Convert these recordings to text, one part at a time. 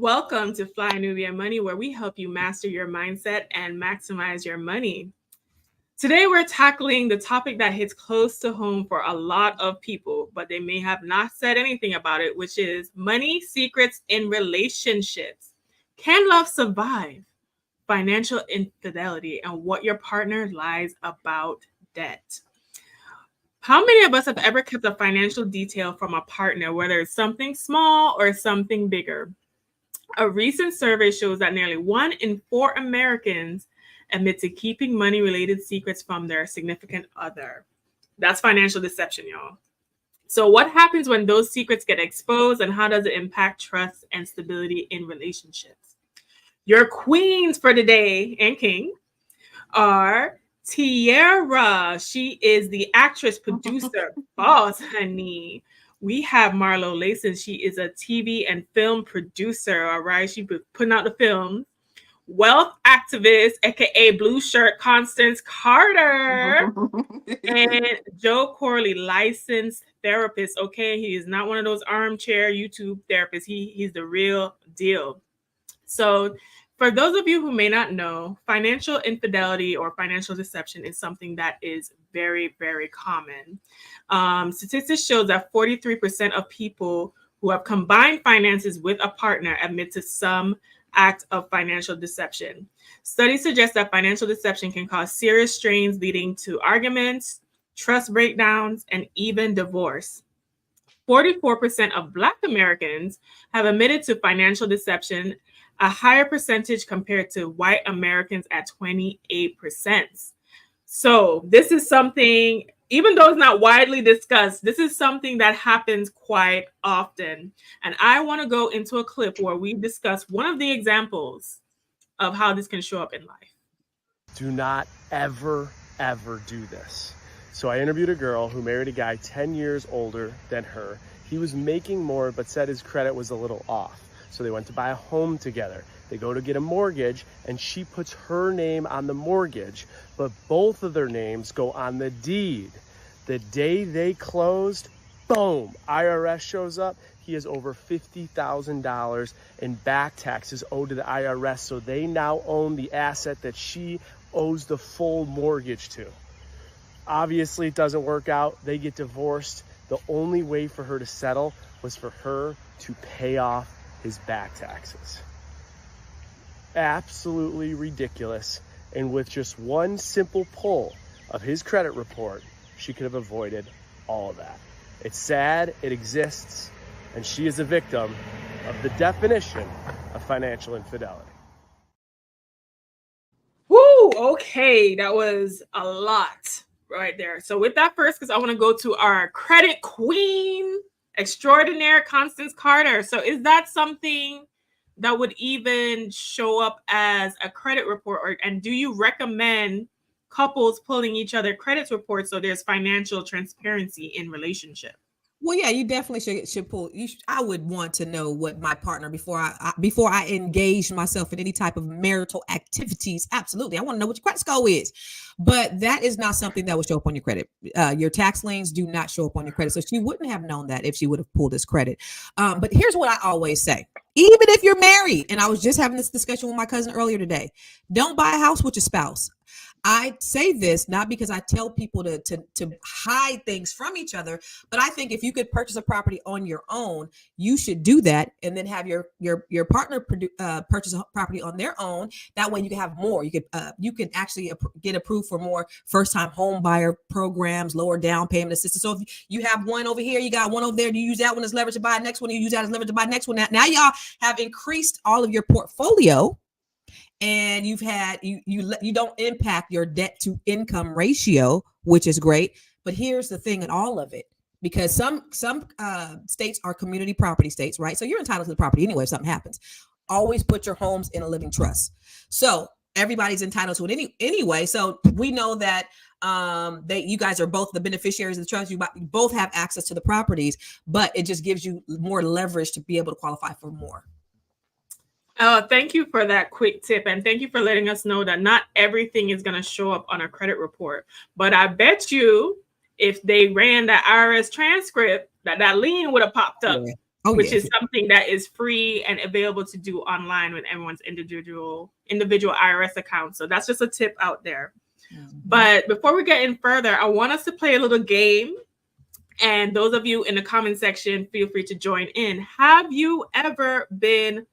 Welcome to Fly Nubian Money, where we help you master your mindset and maximize your money. Today, we're tackling the topic that hits close to home for a lot of people, but they may have not said anything about it, which is money secrets in relationships. Can love survive financial infidelity and what your partner lies about debt? How many of us have ever kept a financial detail from a partner, whether it's something small or something bigger? A recent survey shows that nearly 1 in 4 Americans admit to keeping money-related secrets from their significant other. That's financial deception, y'all. So what happens when those secrets get exposed, and how does it impact trust and stability in relationships? Your queens for today and king are Tiara. She is the actress, producer, boss, honey. We have Marlo Layson. She is a TV and film producer. All right. She be putting out the films. Wealth activist, aka Blue Shirt Constance Carter. And Joe Corley, licensed therapist. Okay. He is not one of those armchair YouTube therapists. He's the real deal. So for those of you who may not know, financial infidelity or financial deception is something that is very, very common. Statistics show that 43% of people who have combined finances with a partner admit to some act of financial deception. Studies suggest that financial deception can cause serious strains leading to arguments, trust breakdowns, and even divorce. 44% of Black Americans have admitted to financial deception, a higher percentage compared to white Americans at 28%. So this is something, even though it's not widely discussed, this is something that happens quite often. And I want to go into a clip where we discuss one of the examples of how this can show up in life. Do not ever do this. So I interviewed a girl who married a guy 10 years older than her. He was making more, but said his credit was a little off. So they went to buy a home together. They go to get a mortgage, and she puts her name on the mortgage, but both of their names go on the deed. The day they closed, boom, IRS shows up. He has over $50,000 in back taxes owed to the IRS. So they now own the asset that she owes the full mortgage to. Obviously, it doesn't work out. They get divorced. The only way for her to settle was for her to pay off his back taxes. Absolutely ridiculous. And with just one simple pull of his credit report, she could have avoided all of that. It's sad, it exists, and she is a victim of the definition of financial infidelity. Woo, okay, that was a lot right there. So with that first, because I want to go to our credit queen extraordinaire, Constance Carter. So is that something that would even show up as a credit report? And do you recommend couples pulling each other credit reports so there's financial transparency in relationship? Well, yeah, you definitely should pull. I would want to know what my partner before I engage myself in any type of marital activities. Absolutely, I want to know what your credit score is. But that is not something that would show up on your credit. Your tax liens do not show up on your credit, so she wouldn't have known that if she would have pulled this credit. But here's what I always say: even if you're married, and I was just having this discussion with my cousin earlier today, don't buy a house with your spouse. I say this not because I tell people to hide things from each other, but I think if you could purchase a property on your own, you should do that, and then have your partner purchase a property on their own. That way, you can have more. You can actually get approved for more first-time home buyer programs, lower down payment assistance. So if you have one over here, you got one over there, you use that one as leverage to buy the next one. You use that as leverage to buy the next one. Now y'all have increased all of your portfolio. And you don't impact your debt to income ratio, which is great. But here's the thing in all of it, because some states are community property states, right? So you're entitled to the property anyway if something happens. Always put your homes in a living trust. So everybody's entitled to it anyway. So we know that you guys are both the beneficiaries of the trust. You both have access to the properties, but it just gives you more leverage to be able to qualify for more. Thank you for that quick tip. And thank you for letting us know that not everything is going to show up on a credit report. But I bet you if they ran the IRS transcript, that lien would have popped up. Yeah. Oh which yeah. is something that is free and available to do online with everyone's individual IRS account. So that's just a tip out there. Mhm. But before we get in further, I want us to play a little game. And those of you in the comment section, feel free to join in. Have you ever been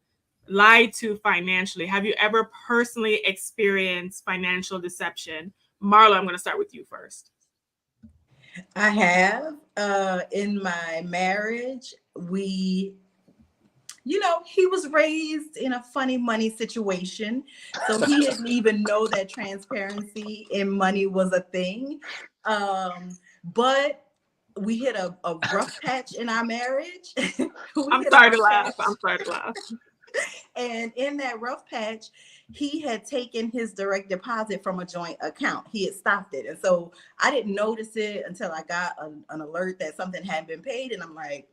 lied to financially? Have you ever personally experienced financial deception? Marla, I'm going to start with you first. I have. In my marriage, he was raised in a funny money situation. So he didn't even know that transparency in money was a thing. But we hit a rough patch in our marriage. I'm sorry to laugh. I'm sorry to laugh. And in that rough patch, he had taken his direct deposit from a joint account. He had stopped it. And so I didn't notice it until I got an alert that something had been paid. And I'm like,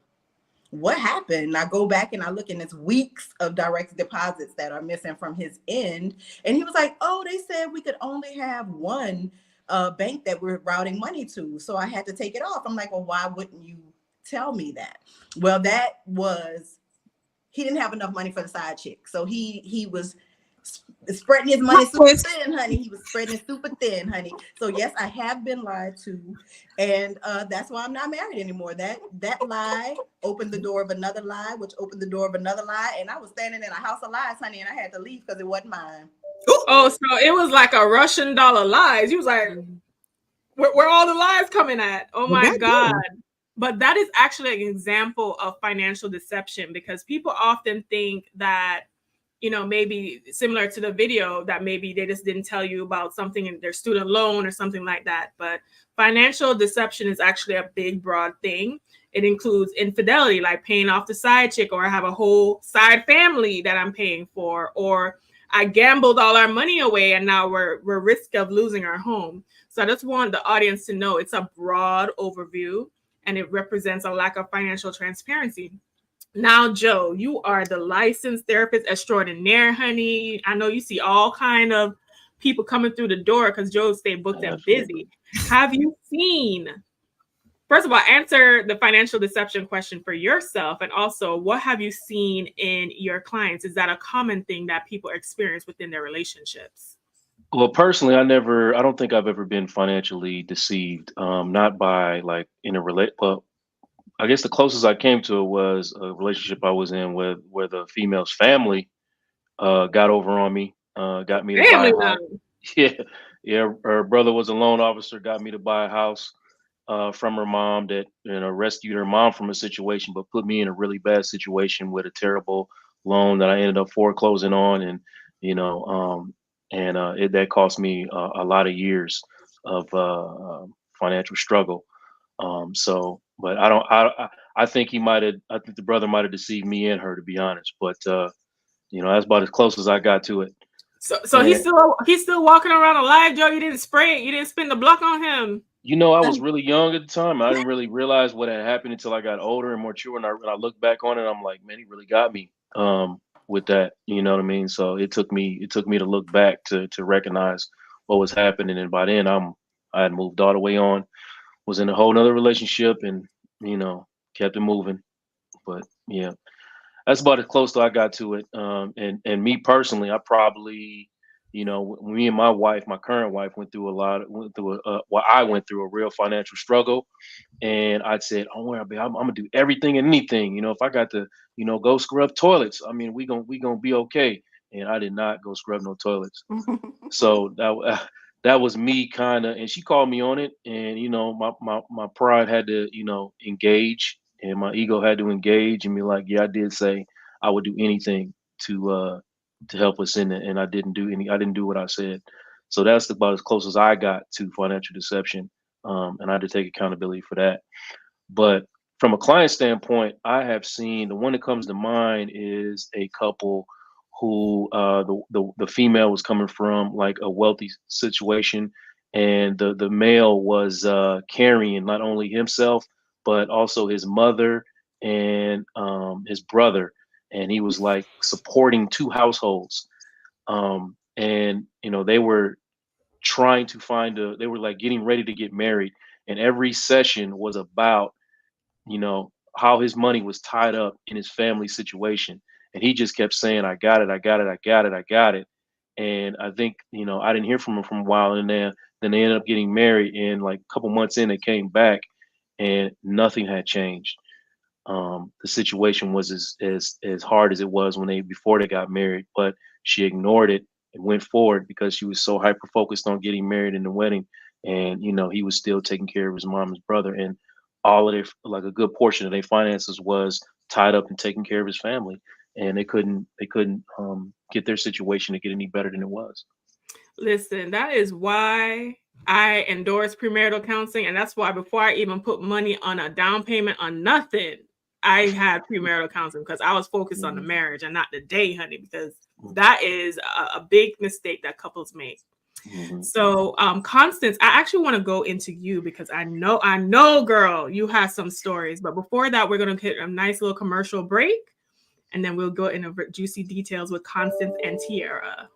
what happened? And I go back and I look, and it's weeks of direct deposits that are missing from his end. And he was like, oh, they said we could only have one bank that we're routing money to. So I had to take it off. I'm like, well, why wouldn't you tell me that? Well, he didn't have enough money for the side chick. So he was spreading his money super thin, honey. He was spreading it super thin, honey. So yes, I have been lied to, and that's why I'm not married anymore. That lie opened the door of another lie, which opened the door of another lie, and I was standing in a house of lies, honey, and I had to leave because it wasn't mine. Oh, so it was like a Russian dollar lies. He was like, where all the lies coming at? Oh my God. But that is actually an example of financial deception, because people often think that, maybe similar to the video, that maybe they just didn't tell you about something in their student loan or something like that. But financial deception is actually a big, broad thing. It includes infidelity, like paying off the side chick, or I have a whole side family that I'm paying for, or I gambled all our money away and now we're risk of losing our home. So I just want the audience to know it's a broad overview, and it represents a lack of financial transparency. Now, Joe, you are the licensed therapist extraordinaire, honey. I know you see all kind of people coming through the door because Joe stayed booked and busy. Have you seen, first of all, answer the financial deception question for yourself, and also what have you seen in your clients? Is that a common thing that people experience within their relationships? Well, personally, I don't think I've ever been financially deceived. Not by like in a well, I guess the closest I came to it was a relationship I was in with where the female's family got over on me, got me to buy Family a now. house. Yeah, yeah. Her brother was a loan officer, got me to buy a house from her mom that rescued her mom from a situation, but put me in a really bad situation with a terrible loan that I ended up foreclosing on, and you know, that cost me a lot of years of financial struggle. But I don't. I think he might have. I think the brother might have deceived me and her, to be honest. But that's about as close as I got to it. So he's still walking around alive, Joe. You didn't spray it. You didn't spin the block on him. I was really young at the time. I didn't really realize what had happened until I got older and more mature. And I look back on it, I'm like, man, he really got me with that. You know what I mean? So it took me to look back to recognize what was happening. And by then I had moved all the way on, was in a whole nother relationship, and kept it moving. But yeah, that's about as close as I got to it. And me personally, I probably, me and my wife, my current wife, went through I went through a real financial struggle, and I said, "Oh, well, I'm gonna do everything and anything. If I got to, go scrub toilets, I mean, we gonna be okay." And I did not go scrub no toilets. So that was me kind of, and she called me on it, and my pride had to engage, and my ego had to engage and be like, yeah, I did say I would do anything to help us in it, and I didn't do what I said. So that's about as close as I got to financial deception, and I had to take accountability for that. But from a client standpoint, I have seen, the one that comes to mind is a couple who the female was coming from like a wealthy situation, and the male was carrying not only himself but also his mother and his brother, and he was like supporting two households. And they were trying to they were like getting ready to get married, and every session was about how his money was tied up in his family situation. And he just kept saying, I got it, I got it, I got it, I got it. And I think, I didn't hear from him for a while, and then they ended up getting married, and like a couple months in they came back and nothing had changed. The situation was as hard as it was when they before they got married, but she ignored it and went forward because she was so hyper focused on getting married and the wedding. And he was still taking care of his mom's brother, and all of their, like a good portion of their finances was tied up in taking care of his family, and they couldn't get their situation to get any better than it was. Listen, that is why I endorse premarital counseling, and that's why before I even put money on a down payment on nothing, I had premarital counseling, because I was focused on the marriage and not the day, honey, because that is a big mistake that couples make. Mhm. So, Constance, I actually want to go into you because I know, girl, you have some stories. But before that, we're going to hit a nice little commercial break, and then we'll go into juicy details with Constance and Tiara.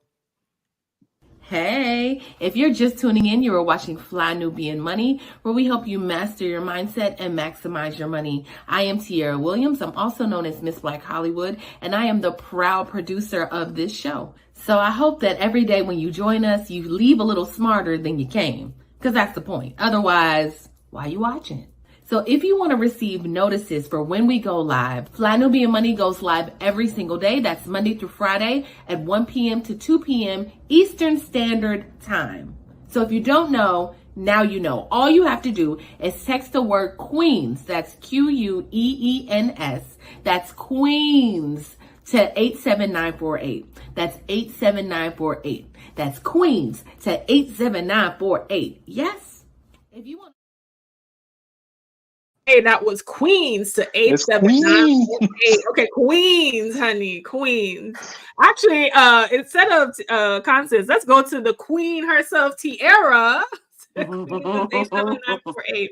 Hey, if you're just tuning in, you are watching Fly Nubian Money, where we help you master your mindset and maximize your money. I am Tiara Williams. I'm also known as Miss Black Hollywood, and I am the proud producer of this show. So I hope that every day when you join us, you leave a little smarter than you came, because that's the point. Otherwise, why are you watching? So if you want to receive notices for when we go live, Fly Nubian Money goes live every single day. That's Monday through Friday at 1 p.m. to 2 p.m. Eastern Standard Time. So if you don't know, now you know. All you have to do is text the word Queens, that's Queens, that's Queens, to 87948. That's 87948. That's Queens to 87948. Yes? If you want. Hey, that was Queens to 87948. Okay, Queens, honey, Queens. Actually, instead of Constance, let's go to the Queen herself, Tiara. 87948.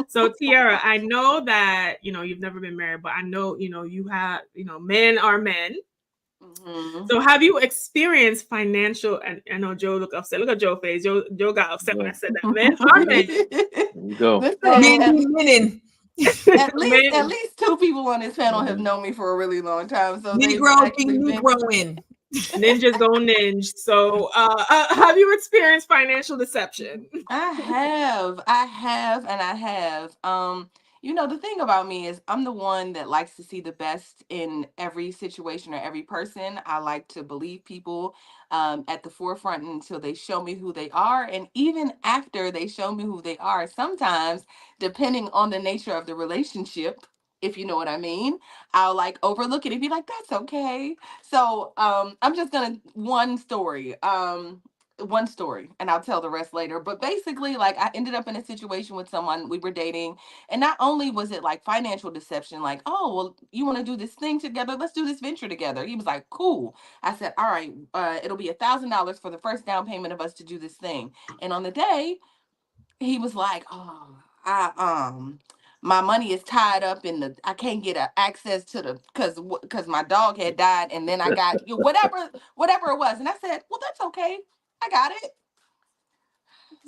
So, Tiara, I know that you've never been married, but I know you have. Men are men. Mm-hmm. So, have you experienced financial? And I know Joe looked upset. Look at Joe's face. Joe got upset when I said that. Men are men. There you go. Men. At least two people on this panel have known me for a really long time. So Negro Negroing. Ninjas go ninja. So have you experienced financial deception? I have. The thing about me is I'm the one that likes to see the best in every situation or every person. I like to believe people at the forefront until they show me who they are. And even after they show me who they are, sometimes, depending on the nature of the relationship, if you know what I mean, I'll like overlook it and be like, that's okay. So I'm just gonna one story and I'll tell the rest later. But basically, like, I ended up in a situation with someone, we were dating, and not only was it like financial deception, like, oh, well, you want to do this thing together? Let's do this venture together. He was like, cool. I said, all right, it'll be $1,000 for the first down payment of us to do this thing. And on the day, he was like, oh, my money is tied up in I can't get access to because my dog had died, and then I got whatever it was. And I said, well, that's okay. I got it.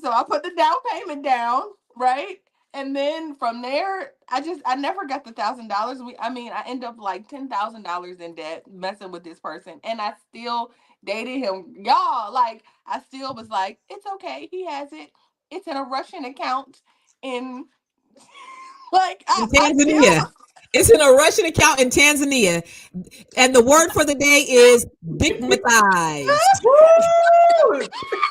So I put the down payment down, right? And then from there, I never got the $1,000. I end up like $10,000 in debt messing with this person. And I still dated him. Y'all, like, I still was like, it's okay. He has it. It's in a Russian account in like in Tanzania. It's in a Russian account in Tanzania. And the word for the day is digmatized.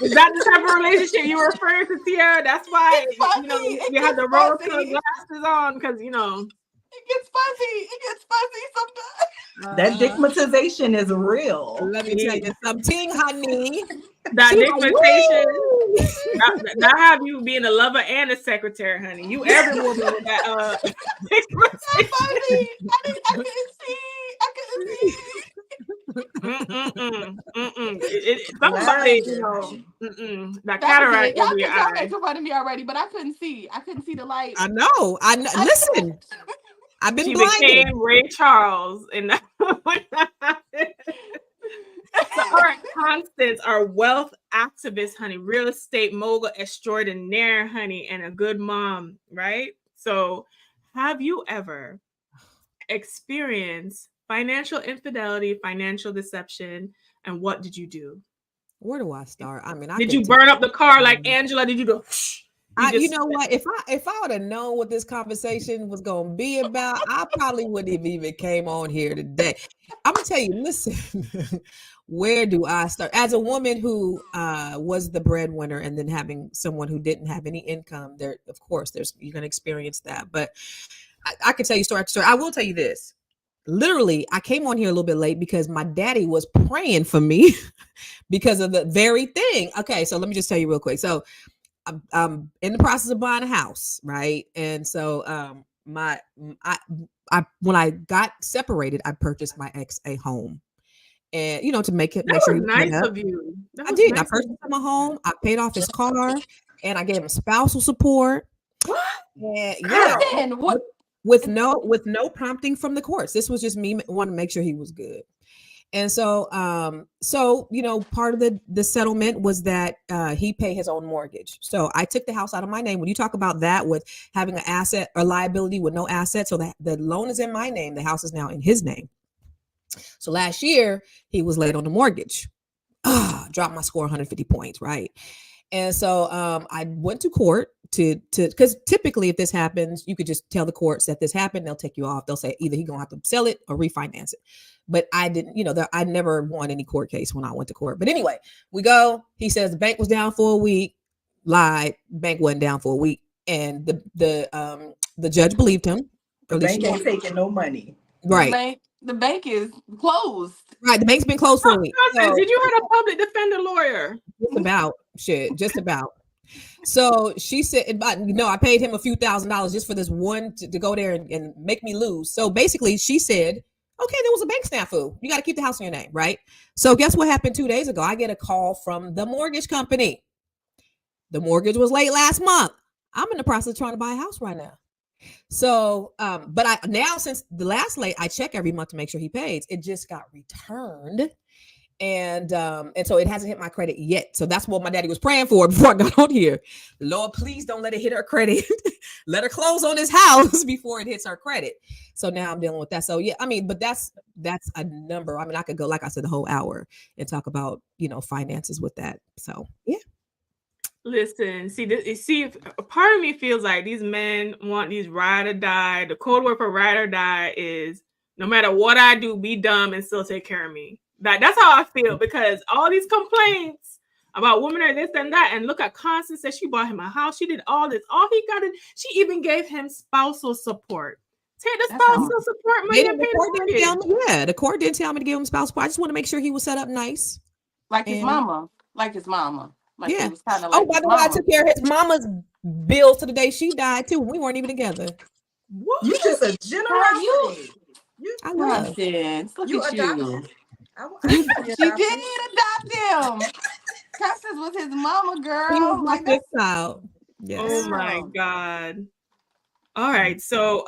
Is that the type of relationship you were referring to, Tiara? That's why you have the rose-colored glasses on, because it gets fuzzy sometimes. That digmatization is real. Let me tell you something, honey. That digmatization, that have you being a lover and a secretary, honey. You every woman with that digmatization. I couldn't see. Somebody, that cataract over your eye. Y'all in front of me already, but I couldn't see. I couldn't see the light. I know. Listen, I've been blinded. Became Ray Charles, and so, all right, Constance, our wealth activist, honey, real estate mogul extraordinaire, honey, and a good mom, right? So, have you ever experience financial infidelity, financial deception, and what did you do? Where do I start? I mean, I Did can you tell. burn up the car like Angela? Did you go? You know what? If I would have known what this conversation was going to be about, I probably wouldn't have even came on here today. I'm gonna tell you. Listen, where do I start? As a woman who was the breadwinner, and then having someone who didn't have any income, there, of course, you're gonna experience that. But I can tell you story after story. I will tell you this. Literally, I came on here a little bit late because my daddy was praying for me because of the very thing. Okay, so let me just tell you real quick. So I'm in the process of buying a house, right? And so I when I got separated, I purchased my ex a home, and to make that sure was he was nice set up. of you. That I was did. I nice of purchased you. him a home. I paid off his car, and I gave him spousal support. What? And Kristen, what? with no prompting from the courts. This was just me wanting to make sure he was good. And so part of the settlement was that he paid his own mortgage. So I took the house out of my name. When you talk about that with having an asset or liability with no asset, so that the loan is in my name, the house is now in his name. So last year he was late on the mortgage. Dropped my score 150 points, right? And so I went to court because typically if this happens, you could just tell the courts that this happened. They'll take you off. They'll say either he's gonna have to sell it or refinance it. But I didn't, I never won any court case when I went to court. But anyway, we go. He says the bank was down for a week. Lied. Bank wasn't down for a week, and the judge believed him. The bank ain't taking no money. Right. The bank is closed. Right. The bank's been closed for a week. So, did you have a public defender lawyer? Just about. So she said, no, I paid him a few $1,000s just for this one to go there and make me lose. So basically she said, okay, there was a bank snafu. You got to keep the house in your name, right? So guess what happened 2 days ago? I get a call from the mortgage company. The mortgage was late last month. I'm in the process of trying to buy a house right now. So, but since the last late, I check every month to make sure he pays. It just got returned. And so it hasn't hit my credit yet. So that's what my daddy was praying for before I got on here. Lord, please don't let it hit her credit. Let her close on this house before it hits her credit. So now I'm dealing with that. So yeah, I mean, but that's a number. I mean, I could go, like I said, the whole hour and talk about, finances with that. So yeah. Listen, see, a part of me feels like these men want these ride or die. The code word for ride or die is no matter what I do, be dumb and still take care of me. That's how I feel, because all these complaints about women are this and that, and look at Constance said she bought him a house. She did all this. All he got, she even gave him spousal support. Take the spousal support money and pay the mortgage. Yeah, the court didn't tell me to give him spousal support. I just want to make sure he was set up nice, like his mama. Like his mama. Like yeah. It was kind of like by the way, I took care of his mama's bills to the day she died too. We weren't even together. What? You just a generosity. I love it. Look You at adopted. you. She She did adopt him. Constance was his mama, girl. He was like this child. Yes. Oh my God. All right. So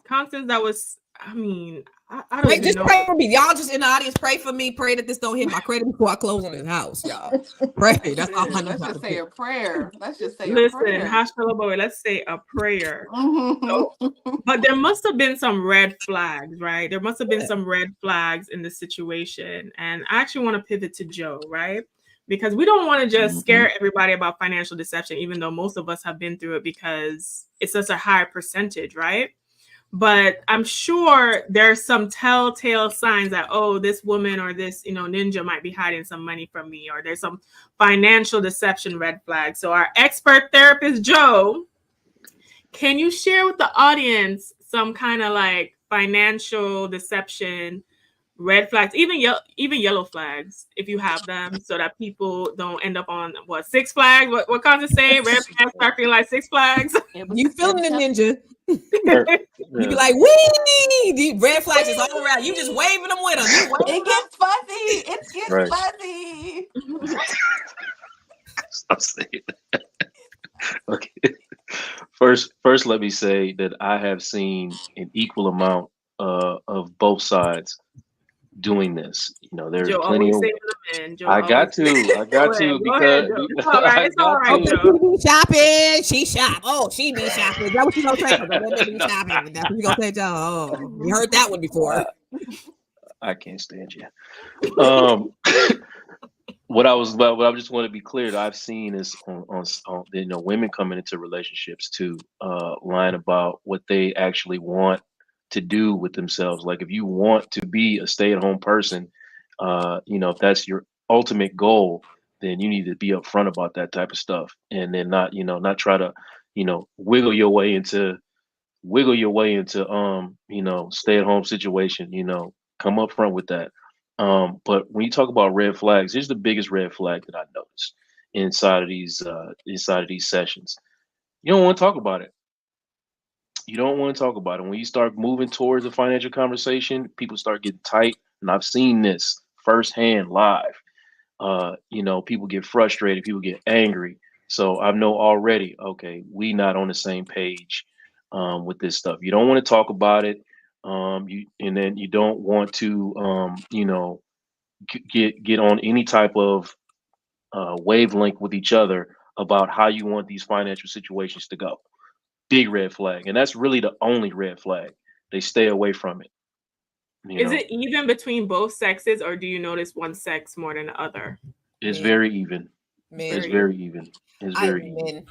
Constance, that was, I mean, I don't even know. Pray for me. Y'all just in the audience, pray for me. Pray that this don't hit my credit before I close on this house, y'all. Pray. That's all I Let's just say a prayer. Let's just say Listen, a prayer. let's say a prayer. So, but there must have been some red flags, right? There must have been some red flags in the situation. And I actually want to pivot to Joe, right? Because we don't want to just scare everybody about financial deception, even though most of us have been through it because it's such a high percentage, right? But I'm sure there's some telltale signs that, oh, this woman or this, ninja might be hiding some money from me, or there's some financial deception red flag. So our expert therapist, Joe, can you share with the audience some kind of like financial deception red flags, even yellow flags, if you have them, so that people don't end up on Six Flags? What Constance say? Red flags start feeling like Six Flags. You feeling the ninja? You be like, wee! The red flags is all around. You just waving them with them. It gets fuzzy. It gets fuzzy. Stop saying that. Okay. First, let me say that I have seen an equal amount of both sides. doing this. You know, there's Joe plenty always of. saving the man. Joe I always got saving the to, man. I got Go ahead, to, go ahead, because Joe. It's all right. I It's all got right, Okay, to. Joe. she be shopping. She shop. Oh, she be shopping. Is that what you gonna say? Because a woman be No, shopping. That's what you gonna say, Joe. Oh, we heard that one before. I can't stand you. Um, what I just want to be clear that I've seen is on you know, women coming into relationships to lying about what they actually want to do with themselves. Like if you want to be a stay-at-home person, you know, if that's your ultimate goal, then you need to be upfront about that type of stuff, and then not, you know, not try to, you know, wiggle your way into you know, stay at home situation. You know, come up front with that. But when you talk about red flags, here's the biggest red flag that I noticed inside of these sessions. You don't want to talk about it. You don't want to talk about it. When you start moving towards a financial conversation, people start getting tight, and I've seen this firsthand live. You know, people get frustrated, people get angry. So I know already, okay, we not on the same page with this stuff. You don't want to talk about it. And then you don't want to, you know, get on any type of wavelength with each other about how you want these financial situations to go. Big red flag, and that's really the only red flag. They stay away from it. You Is know, it even between both sexes, or do you notice one sex more than the other? it's Men, very even. men, It's Very. very even. It's I very even. men.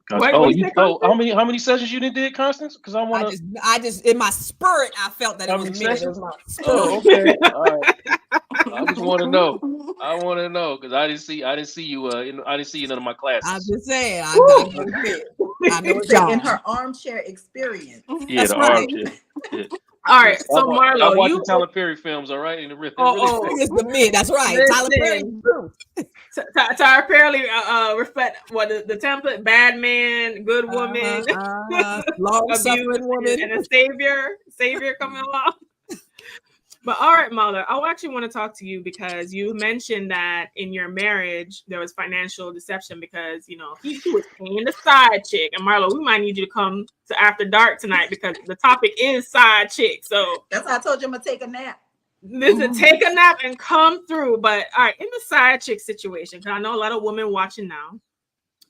Gotcha. What Oh, you you. say, Oh, Constance? how many sessions you did, Constance? Because I want to. I just, in my spirit, I felt that it How was many men. It was sessions? my Oh, spirit. okay. All right. I just want to know. I want to know because I didn't see you. I didn't see you in none of my I'm classes. just saying. I Woo! know it's men. I know it's Say in y'all. her armchair experience. Yeah, That's the right. armchair. Yeah. All Yeah. right, so I'm Marlo, watching you Tyler Perry films. All right, and it really. oh It's the men. That's right. Tyler Perry. listen, apparently reflect what the template: bad man, good woman, Long abuse, suffering woman. and a savior coming along. But all right, Mahler, I actually want to talk to you because you mentioned that in your marriage there was financial deception because you know he was paying the side chick. And Marlo, we might need you to come to After Dark tonight because the topic is side chick. So That's why I told you I'm gonna take a nap. listen, take a nap and come through. But all right, in the side chick situation, because I know a lot of women watching now.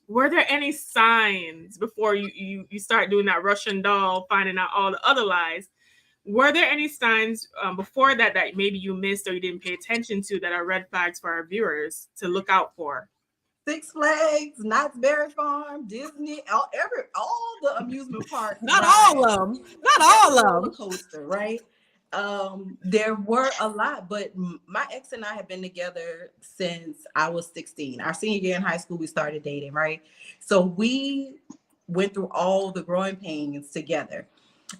Were there any signs before you start doing that Russian doll, finding out all the other lies? Were there any signs before that maybe you missed or you didn't pay attention to that are red flags for our viewers to look out for? Six Flags, Knott's Berry Farm, Disney, all the amusement park Not rides. all of them. Not Every all of roller them. coaster, right? There were a lot, but my ex and I have been together since I was 16. Our senior year in high school, we started dating, right? So we went through all the growing pains together.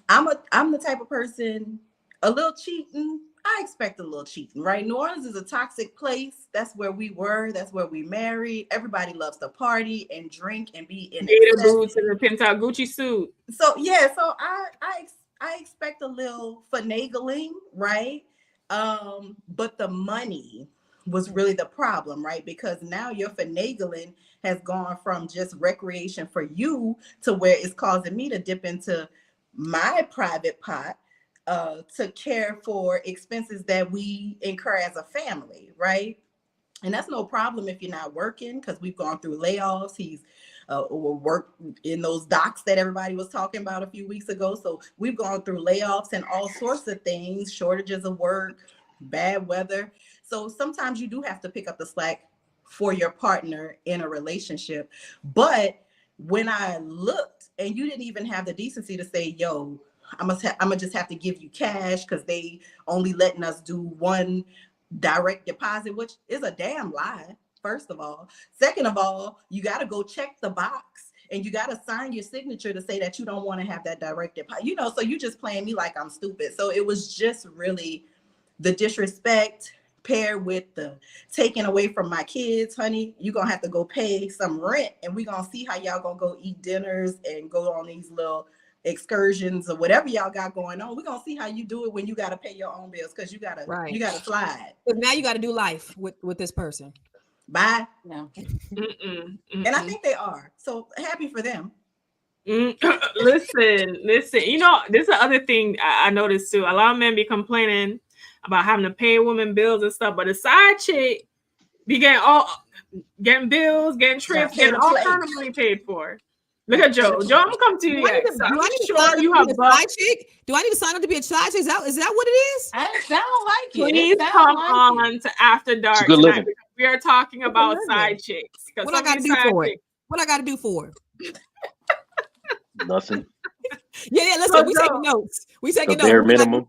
I'm the type of person, a little cheating. I expect a little cheating, right? New Orleans is a toxic place. That's where we were. That's where we married. Everybody loves to party and drink and be in Gator excess. boots and a pinta Gucci suit. So yeah, so I expect a little finagling, right? But the money was really the problem, right? Because now your finagling has gone from just recreation for you to where it's causing me to dip into my private pot to care for expenses that we incur as a family, right? And that's no problem if you're not working because we've gone through layoffs. He's work in those docks that everybody was talking about a few weeks ago. So we've gone through layoffs and all sorts of things, shortages of work, bad weather. So sometimes you do have to pick up the slack for your partner in a relationship. But when I looked and you didn't even have the decency to say, yo, I'm gonna just have to give you cash because they only letting us do one direct deposit, which is a damn lie, first of all. Second of all, you got to go check the box and you got to sign your signature to say that you don't want to have that direct deposit, you know, so you just playing me like I'm stupid. So it was just really the disrespect paired with the taking away from my kids. Honey, you're gonna have to go pay some rent and we're gonna see how y'all gonna go eat dinners and go on these little excursions or whatever y'all got going on. We're gonna see how you do it when you got to pay your own bills because you gotta slide. But now you got to do life with this person. Bye. Yeah. And I think they are. So happy for them. Listen. You know, this is the other thing I noticed too. A lot of men be complaining about having to pay women bills and stuff. But the side chick be getting bills, getting trips, getting all kind of money paid for. Look at Joe. Joe, I'm gonna come to you next. So I'm sure you have side chick. Do I need to sign up to be a side chick? Is that what it is? It sounds like it. Please come on to After Dark good tonight. living. We are talking about side chicks. What I gotta do for it? What I gotta do for it? Nothing. Yeah. Listen, we taking notes. We taking notes. Bare minimum.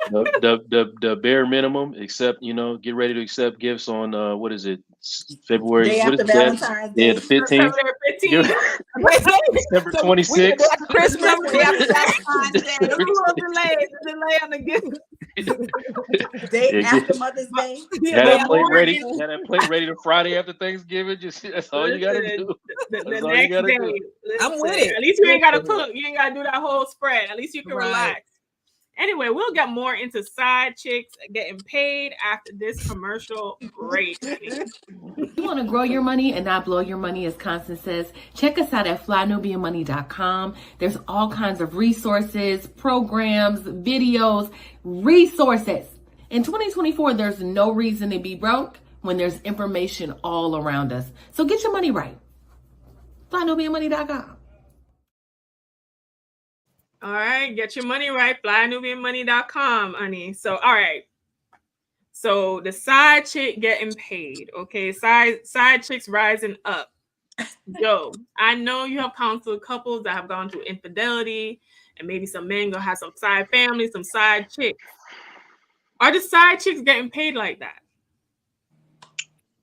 The bare minimum, except get ready to accept gifts on what is it? February. Day after Valentine's Day. Yeah, the 15th. December 26th. Christmas. Day after Valentine's Day. Delay on the gift. Day after Mother's Day. Had that plate ready. Had that plate ready to Friday after Thanksgiving. Just that's all you gotta do. The next day. I'm with it. At least you ain't gotta cook. You ain't gotta do that whole spread. At least you can relax. Anyway, we'll get more into side chicks getting paid after this commercial break. You want to grow your money and not blow your money, as Constance says, check us out at flynubianmoney.com. There's all kinds of resources, programs, videos, resources. In 2024, there's no reason to be broke when there's information all around us. So get your money right. flynubianmoney.com. All right, get your money right. Flynubianmoney.com, honey. So, all right. So the side chick getting paid. Okay, side chicks rising up. Yo, I know you have counseled couples that have gone through infidelity, and maybe some men gonna have some side families, some side chicks. Are the side chicks getting paid like that?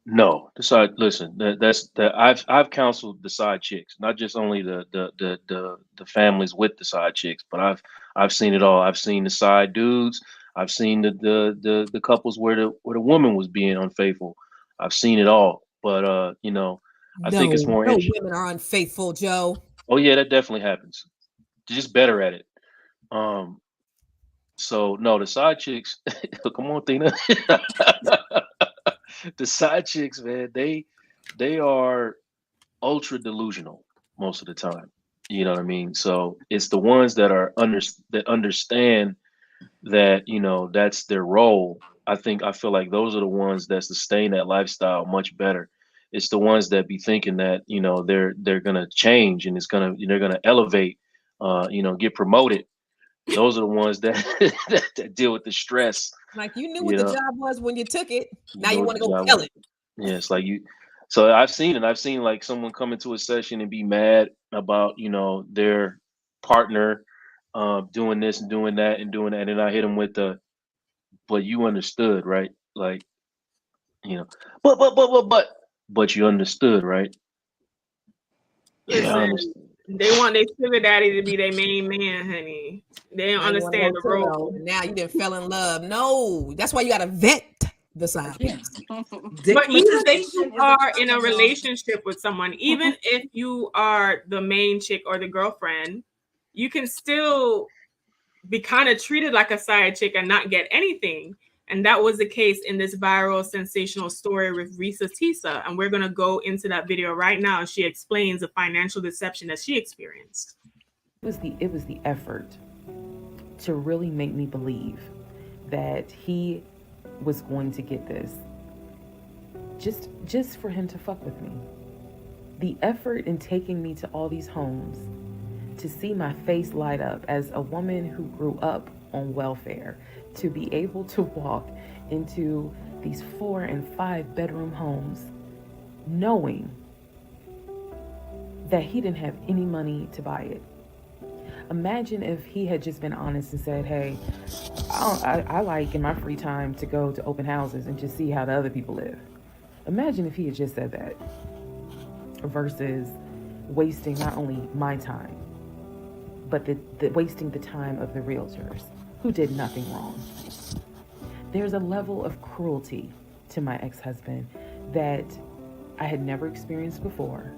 No, listen, I've counseled the side chicks, not just only the families with the side chicks, but I've seen it all. I've seen the side dudes. I've seen the couples where the woman was being unfaithful. I've seen it all. But I think it's more interesting. Women are unfaithful, Joe. Oh yeah, that definitely happens. They're just better at it. So no, the side chicks. Come on, Tina. The side chicks, man, they are ultra delusional most of the time. You know what I mean? So it's the ones that understand that that's their role. I feel like those are the ones that sustain that lifestyle much better. It's the ones that be thinking that they're gonna change and they're gonna elevate, get promoted. Those are the ones that that deal with the stress. Like you knew what the job was when you took it. Now you want to go tell it. Yeah, it's like you. So I've seen it. I've seen like someone come into a session and be mad about their partner doing this and doing that, and I hit them with but you understood, right? Like but you understood, right? Listen, they want their sugar daddy to be their main man, honey. They don't understand the role. Now you didn't fell in love. No, that's why you gotta vet the side chicks. But even if you are in a relationship with someone, even if you are the main chick or the girlfriend, you can still be kind of treated like a side chick and not get anything. And that was the case in this viral sensational story with Risa Tisa. And we're going to go into that video right now. She explains the financial deception that she experienced. It was the effort to really make me believe that he was going to get this just for him to fuck with me. The effort in taking me to all these homes to see my face light up as a woman who grew up on welfare, to be able to walk into these 4 and 5 bedroom homes knowing that he didn't have any money to buy it. Imagine if he had just been honest and said, hey, I like in my free time to go to open houses and just see how the other people live. Imagine if he had just said that versus wasting not only my time, but the wasting the time of the realtors who did nothing wrong. There's a level of cruelty to my ex-husband that I had never experienced before.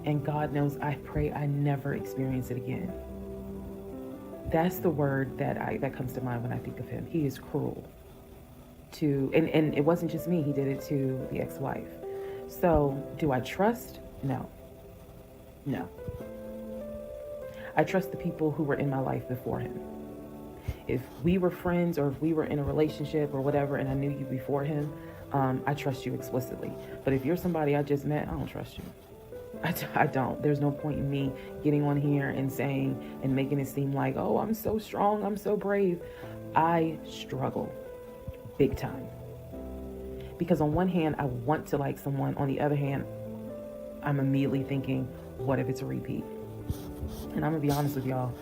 And God knows, I pray I never experience it again. That's the word that comes to mind when I think of him. He is cruel and it wasn't just me, he did it to the ex-wife. So do I trust? No. I trust the people who were in my life before him. if we were friends or if we were in a relationship or whatever, and I knew you before him, I trust you explicitly. But if you're somebody I just met, I don't trust you. I don't. There's no point in me getting on here and saying and making it seem like, oh, I'm so strong, I'm so brave. I struggle big time. Because on one hand, I want to like someone. On the other hand, I'm immediately thinking, what if it's a repeat? And I'm going to be honest with y'all,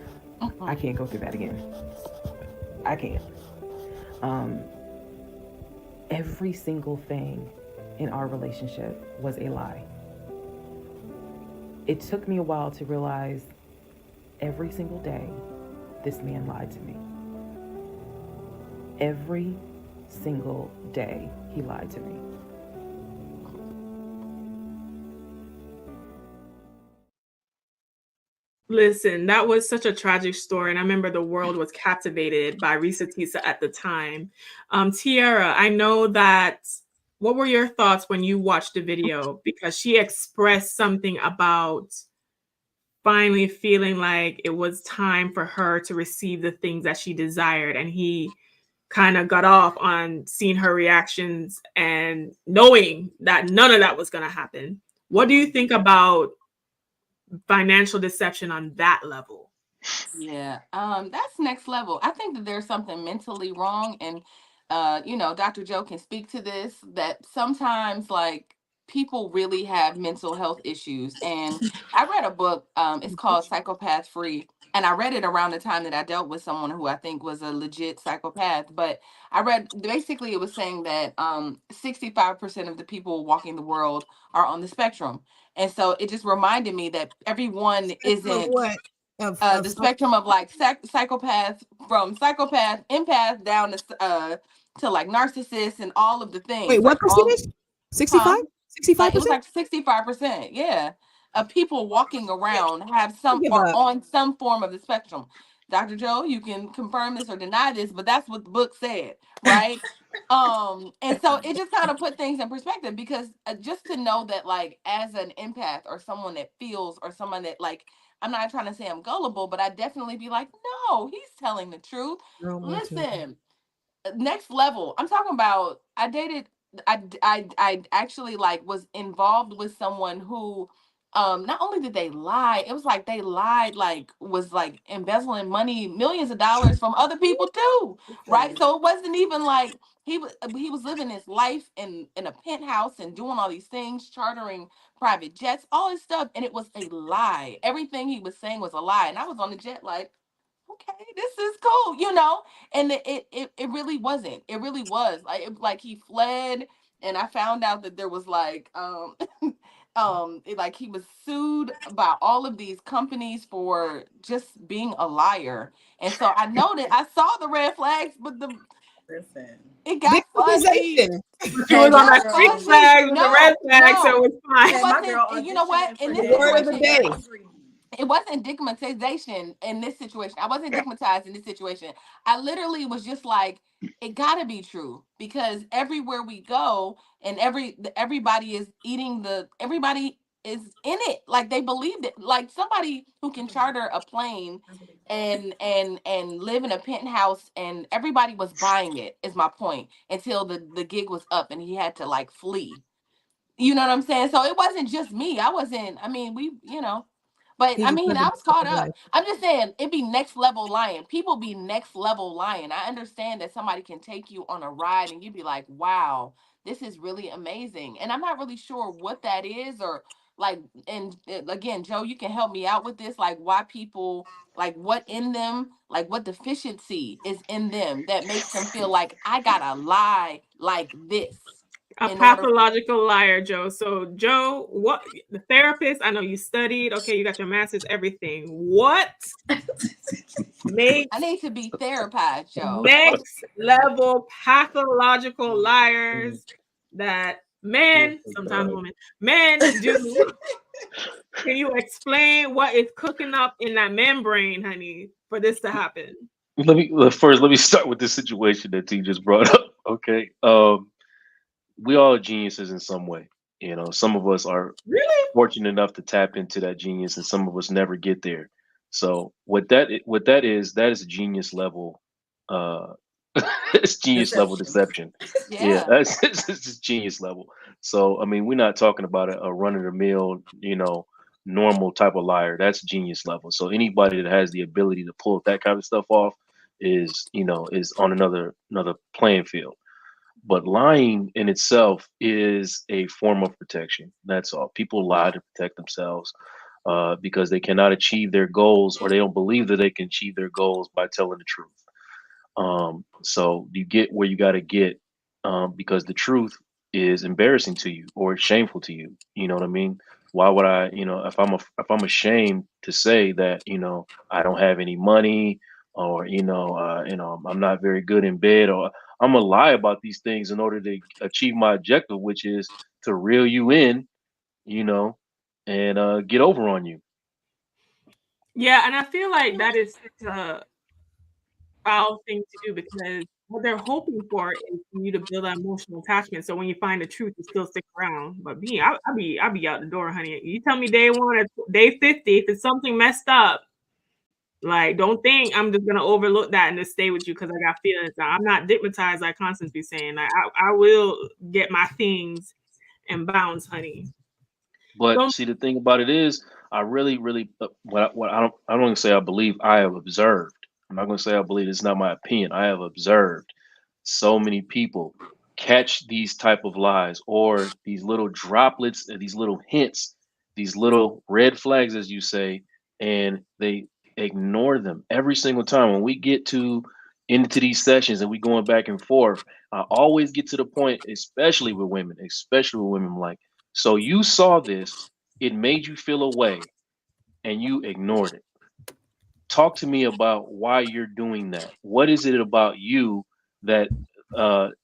I can't go through that again. I can't. Every single thing in our relationship was a lie. It took me a while to realize every single day this man lied to me. Every single day he lied to me. Listen, that was such a tragic story. And I remember the world was captivated by Risa Tisa at the time. Tiara, I know that. What were your thoughts when you watched the video? Because she expressed something about finally feeling like it was time for her to receive the things that she desired. And he kind of got off on seeing her reactions and knowing that none of that was going to happen. What do you think about financial deception on that level? Yeah, that's next level. I think that there's something mentally wrong, and Dr. Joe can speak to this. That sometimes, like, people really have mental health issues. And I read a book. It's called Psychopath Free, and I read it around the time that I dealt with someone who I think was a legit psychopath. But I read basically it was saying that 65% of the people walking the world are on the spectrum, and so it just reminded me that everyone Of isn't what? Of the spectrum of like psychopath, from psychopath empath down to like narcissists and all of the wait, things, what like all, percentage? 65? huh? Like it was 65%? like 65%, yeah, of people walking around have I some give are up. on some form of the spectrum. Dr. Joe, you can confirm this or deny this, but that's what the book said, right? And so it just kind of put things in perspective, because just to know that, like, as an empath or someone that feels, or someone that, like, I'm not trying to say I'm gullible, but I definitely be like, no, he's telling the truth. Girl, me too. Listen, next level. I'm talking about, I dated, I actually, like, was involved with someone who not only did they lie, it was like they lied, like, was like embezzling money, millions of dollars from other people too, right? So it wasn't even like he was living his life in a penthouse and doing all these things, chartering private jets, all this stuff, and it was a lie. Everything he was saying was a lie, and I was on the jet like, okay, this is cool, and it really wasn't. It really was like he fled, and I found out that there was like like he was sued by all of these companies for just being a liar. And so I know that I saw the red flags, but Listen. it got fuzzy. Victimization. She Had was on my that Got girl green on flag fuzzy. with the red No, flag, so it no, was fine. it had my wasn't. girl You know what? auditioning In for this The word of the Deadwood situation, day. Diary. it wasn't stigmatization in this situation. I wasn't stigmatized in this situation. I literally was just like, it gotta be true, because everywhere we go, and everybody is eating everybody is in it. Like, they believed it. Like, somebody who can charter a plane and live in a penthouse, and everybody was buying it, is my point, until the gig was up and he had to, like, flee. You know what I'm saying? So it wasn't just me. I wasn't, I mean, but He I was mean, living I a was caught different up. life. I'm just saying, it be next level lying. People be next level lying. I understand that somebody can take you on a ride and you be like, wow, this is really amazing. And I'm not really sure what that is, or like, and again, Joe, you can help me out with this. Like, why people, like, what in them, like, what deficiency is in them that makes them feel like I gotta lie like this A in order for. pathological liar, Joe. So, Joe, what the therapist? I know you studied. Okay, you got your master's, everything. What I makes need to be therapized, Joe. next level pathological liars that Oh men, my sometimes God. women, men do? Can you explain what is cooking up in that membrane, honey, for this to happen? Let me start with this situation that T just brought up. Okay. We all are geniuses in some way. Some of us are Really? fortunate enough to tap into that genius, and some of us never get there. So what that is a genius level it's genius level Deception. deception. Yeah, Yeah. that's it's just genius level. So I mean, we're not talking about a run of the mill, normal type of liar. That's genius level. So anybody that has the ability to pull that kind of stuff off is on another playing field. But lying in itself is a form of protection. That's all. People lie to protect themselves because they cannot achieve their goals, or they don't believe that they can achieve their goals by telling the truth. So you get where you got to get because the truth is embarrassing to you or it's shameful to you. You know what I mean? Why would I, if I'm ashamed to say that, I don't have any money, or I'm not very good in bed, or I'm gonna lie about these things in order to achieve my objective, which is to reel you in, you know, and get over on you. Yeah, and I feel like that is such a foul thing to do because what they're hoping for is for you to build an emotional attachment. So when you find the truth, you still stick around. But me, I be out the door, honey. You tell me day one or day 50, if it's something messed up, like don't think I'm just gonna overlook that and just stay with you because I got feelings. Now, I'm not digmatized like Constance be saying. Like I will get my things and bounce, honey. But Don't see, the thing about it is, I really, really, what I don't want to say I believe. I have observed. I'm not going to say I believe. It's not my opinion. I have observed so many people catch these type of lies, or these little droplets, these little hints, these little red flags, as you say, and they ignore them every single time. When we get to into these sessions and we going back and forth, I always get to the point, especially with women, like, so you saw this, it made you feel a way, and you ignored it. Talk to me about why you're doing that. What is it about you that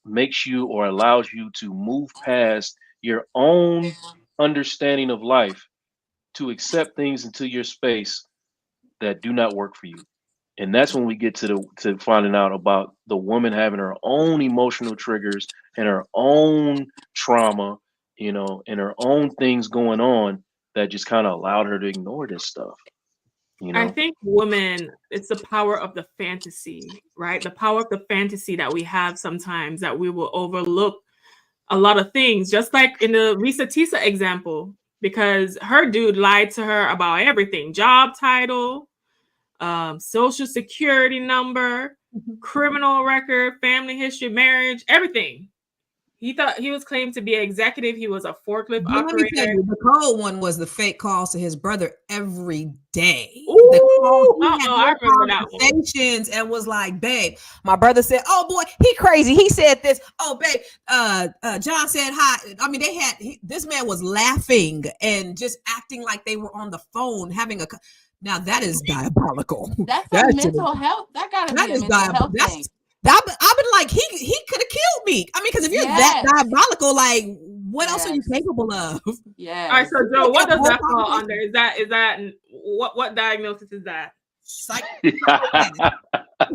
makes you or allows you to move past your own understanding of life to accept things into your space that do not work for you? And that's when we get to finding out about the woman having her own emotional triggers and her own trauma, and her own things going on that just kind of allowed her to ignore this stuff, you I know. think women, it's the power of the fantasy, right? The power of the fantasy that we have sometimes that we will overlook a lot of things, just like in the Risa Tisa example, because her dude lied to her about everything: job title, social security number, criminal record, family history, marriage, everything. He thought he was claimed to be an executive. He was a forklift But let me tell operator. you, the cold one was the fake calls to his brother every day. The calls, Ooh, he had I whole remember that one. conversations and was like, "Babe, my brother said, oh boy, he crazy. He said this. Oh, babe, John said hi." I mean, this man was laughing and just acting like they were on the phone having a. Now that is diabolical. That's a That mental health. That gotta be a is mental diabolical. health thing. I've been like, he could have killed me. I mean, because if you're that Yes. diabolical, like, what else are you Yes. capable of? All right, Yes. so Joe, what Have does whole that fall conversations. under? Is that what diagnosis is that? Psychopath. Go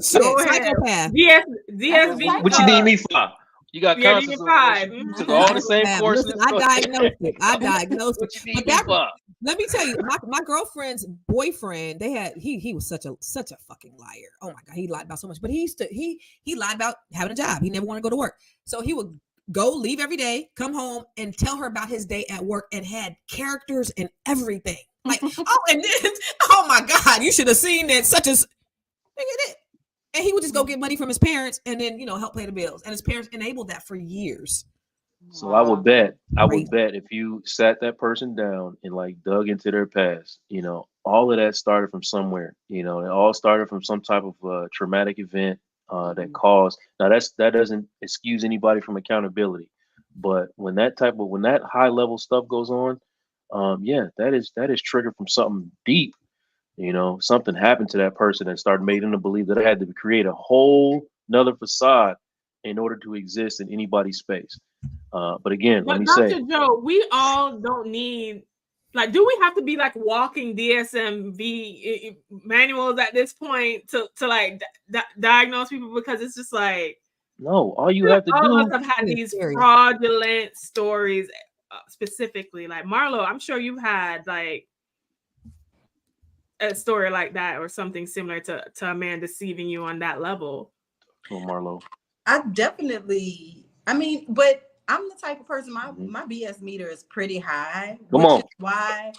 Shit, ahead. psychopath. That's a DSV. What you need psycho. me for? You got Yeah, conscious even over there. five. She took all the same Psychopath. Listen, courses. I Go ahead. diagnosed it. I diagnosed it. What you need But me that for? let me tell you, my girlfriend's boyfriend, he was such a fucking liar. Oh my god, he lied about so much. But he lied about having a job. He never wanted to go to work. So he would leave every day, come home, and tell her about his day at work, and had characters and everything. Like, oh, and then, oh my god, you should have seen that. Such as, nigga, that. And he would just go get money from his parents and then, help pay the bills. And his parents enabled that for years. So I would Wow. bet, Crazy. if you sat that person down and like dug into their past, all of that started from somewhere. It all started from some type of traumatic event that caused. Now that doesn't excuse anybody from accountability, but when that high level stuff goes on, yeah, that is triggered from something deep. Something happened to that person that started made them to believe that I had to create a whole another facade in order to exist in anybody's space. But again, let But me say, Dr. Joe, we all don't need, like, do we have to be like walking DSMV manuals at this point to like diagnose people? Because it's just like no, all you have to all of do, us have had It's these scary. fraudulent stories, specifically. Like Marlo, I'm sure you've had like a story like that or something similar to a man deceiving you on that level. Oh, Marlo. I definitely, I mean, but I'm the type of person, Mhm. my BS meter is pretty high, Come which on. is why,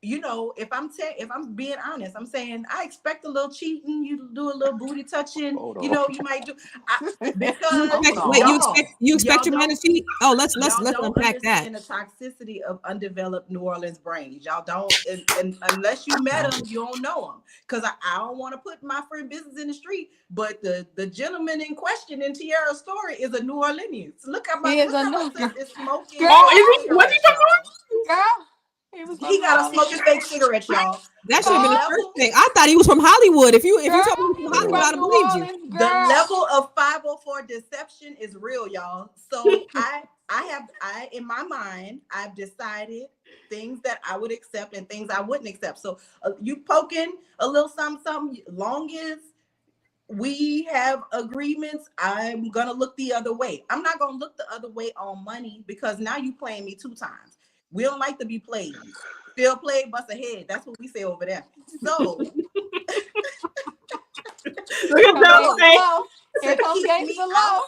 if I'm being honest, I'm saying I expect a little cheating, you do a little booty touching, Hold on. you might do, You because expect, Hold wait, on. you expect y'all your man to don't cheat? Oh, let's y'all don't unpack that. understand the toxicity of undeveloped New Orleans brains. Y'all don't, and unless you met them, you don't know them. Because I don't want to put my friend business in the street, but the gentleman in question in Tierra's story is a New Orleanian. So look how He is a my New sis is smoking girl. Oh, fake is he? Was he cigarettes, from y'all. Girl, he was from He New got a smoking Orleans. fake cigarettes, y'all. That The should have been the Girl, first level thing. I thought he was from Hollywood. If you girl, told me he was from he's Hollywood, from I'd have New believed you. Orleans, the girl. level of 504 deception is real, y'all. So I in my mind, I've decided things that I would accept and things I wouldn't accept. So you poking a little something, long as we have agreements, I'm gonna look the other way. I'm not gonna look the other way on money, because now you playing me 2 times. We don't like to be played. Still played, bust a head. That's what we say over there. So Look at Joe's Gangsta face. love. Here to comes keep me gangsta out love.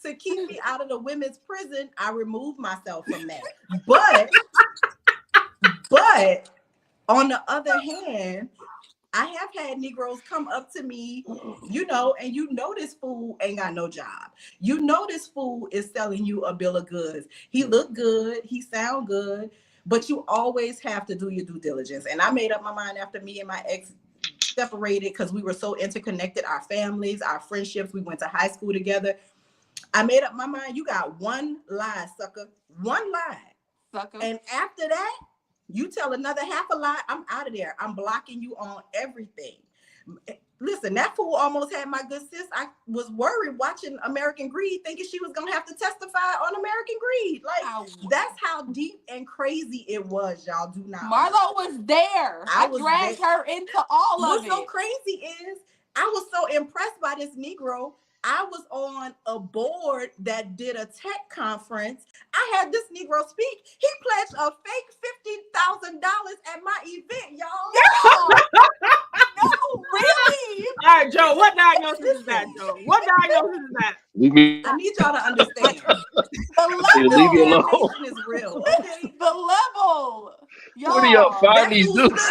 to keep me out of the women's prison, I removed myself from that. But on the other hand, I have had Negroes come up to me, and this fool ain't got no job. This fool is selling you a bill of goods. He look good, he sound good, but you always have to do your due diligence. And I made up my mind after me and my ex separated, because we were so interconnected, our families, our friendships, we went to high school together. I made up my mind, you got one lie, sucker. One lie. Sucker. And after that, you tell another half a lie, I'm out of there. I'm blocking you on everything. Listen, that fool almost had my good sis. I was worried watching American Greed, thinking she was going to have to testify on American Greed. Like, that's how deep and crazy it was, y'all. Do not. Marlo was there. I dragged her into all of it. What's so crazy is I was so impressed by this Negro. I was on a board that did a tech conference. I had this Negro speak. He pledged a fake $50,000 at my event, y'all. No, really? All right, Joe, what diagnosis is that, Joe? What diagnosis is that? I need y'all to understand. The Leave me alone. Damnation is real, okay? The level. Y'all. Where do y'all find these dudes? I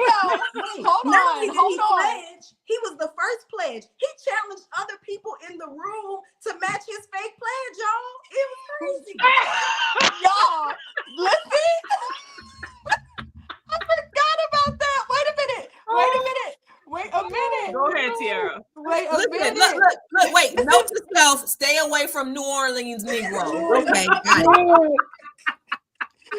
know. Wait, Hold not on. only did Hold he on. pledge, he was the first pledge. He challenged other people in the room to match his fake pledge, y'all. It was crazy. Y'all, listen. I forgot about that. Wait a minute. Wait a minute. Go ahead, Tiara. Wait a minute. Look, wait. Note to self, stay away from New Orleans Negro. Okay, got it.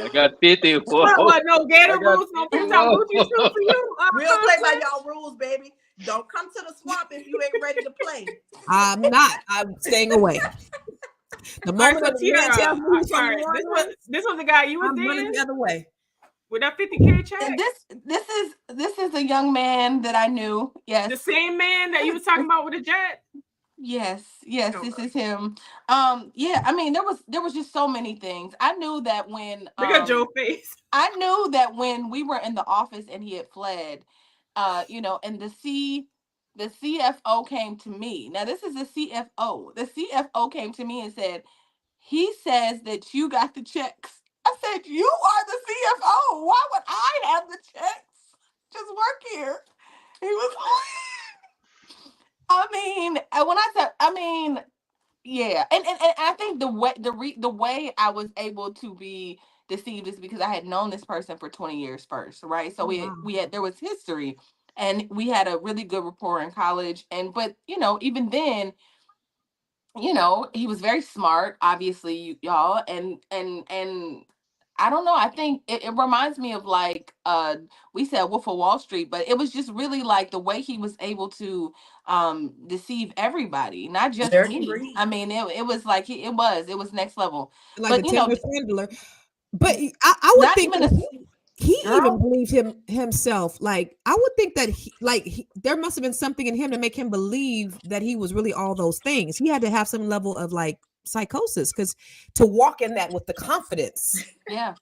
I got 50. What, no gator boots, no pink top Gucci suit for you? We don't play by y'all rules, baby. Don't come to the swamp if you ain't ready to play. I'm not. I'm staying away. The moment so the man tells me he's from sorry, New Orleans, this was the guy you was I'm running dating the other way. with that 50K check. And this is a young man that I knew. Yes. The same man that you was talking about with the jet. Yes, this is him. Yeah, I mean, there was just so many things. I knew that when Look at Joe's face. I knew that when we were in the office and he had fled, and the CFO came to me. Now this is the CFO. The CFO came to me and said, he says that you got the checks. I said, you are the CFO. Why would I have the checks? Just work here. He was yeah. And I think the way I was able to be deceived is because I had known this person for 20 years first, right? So there was history, and we had a really good rapport in college. But even then, he was very smart, obviously, y'all, and I don't know. I think it reminds me of like we said Wolf of Wall Street, but it was just really like the way he was able to deceive everybody, not just me. I mean, it was like it was next level. Like but a Tinder swindler. But I would think he even believed himself. Like I would think that there must have been something in him to make him believe that he was really all those things. He had to have some level of like psychosis, because to walk in that with the confidence. Yeah.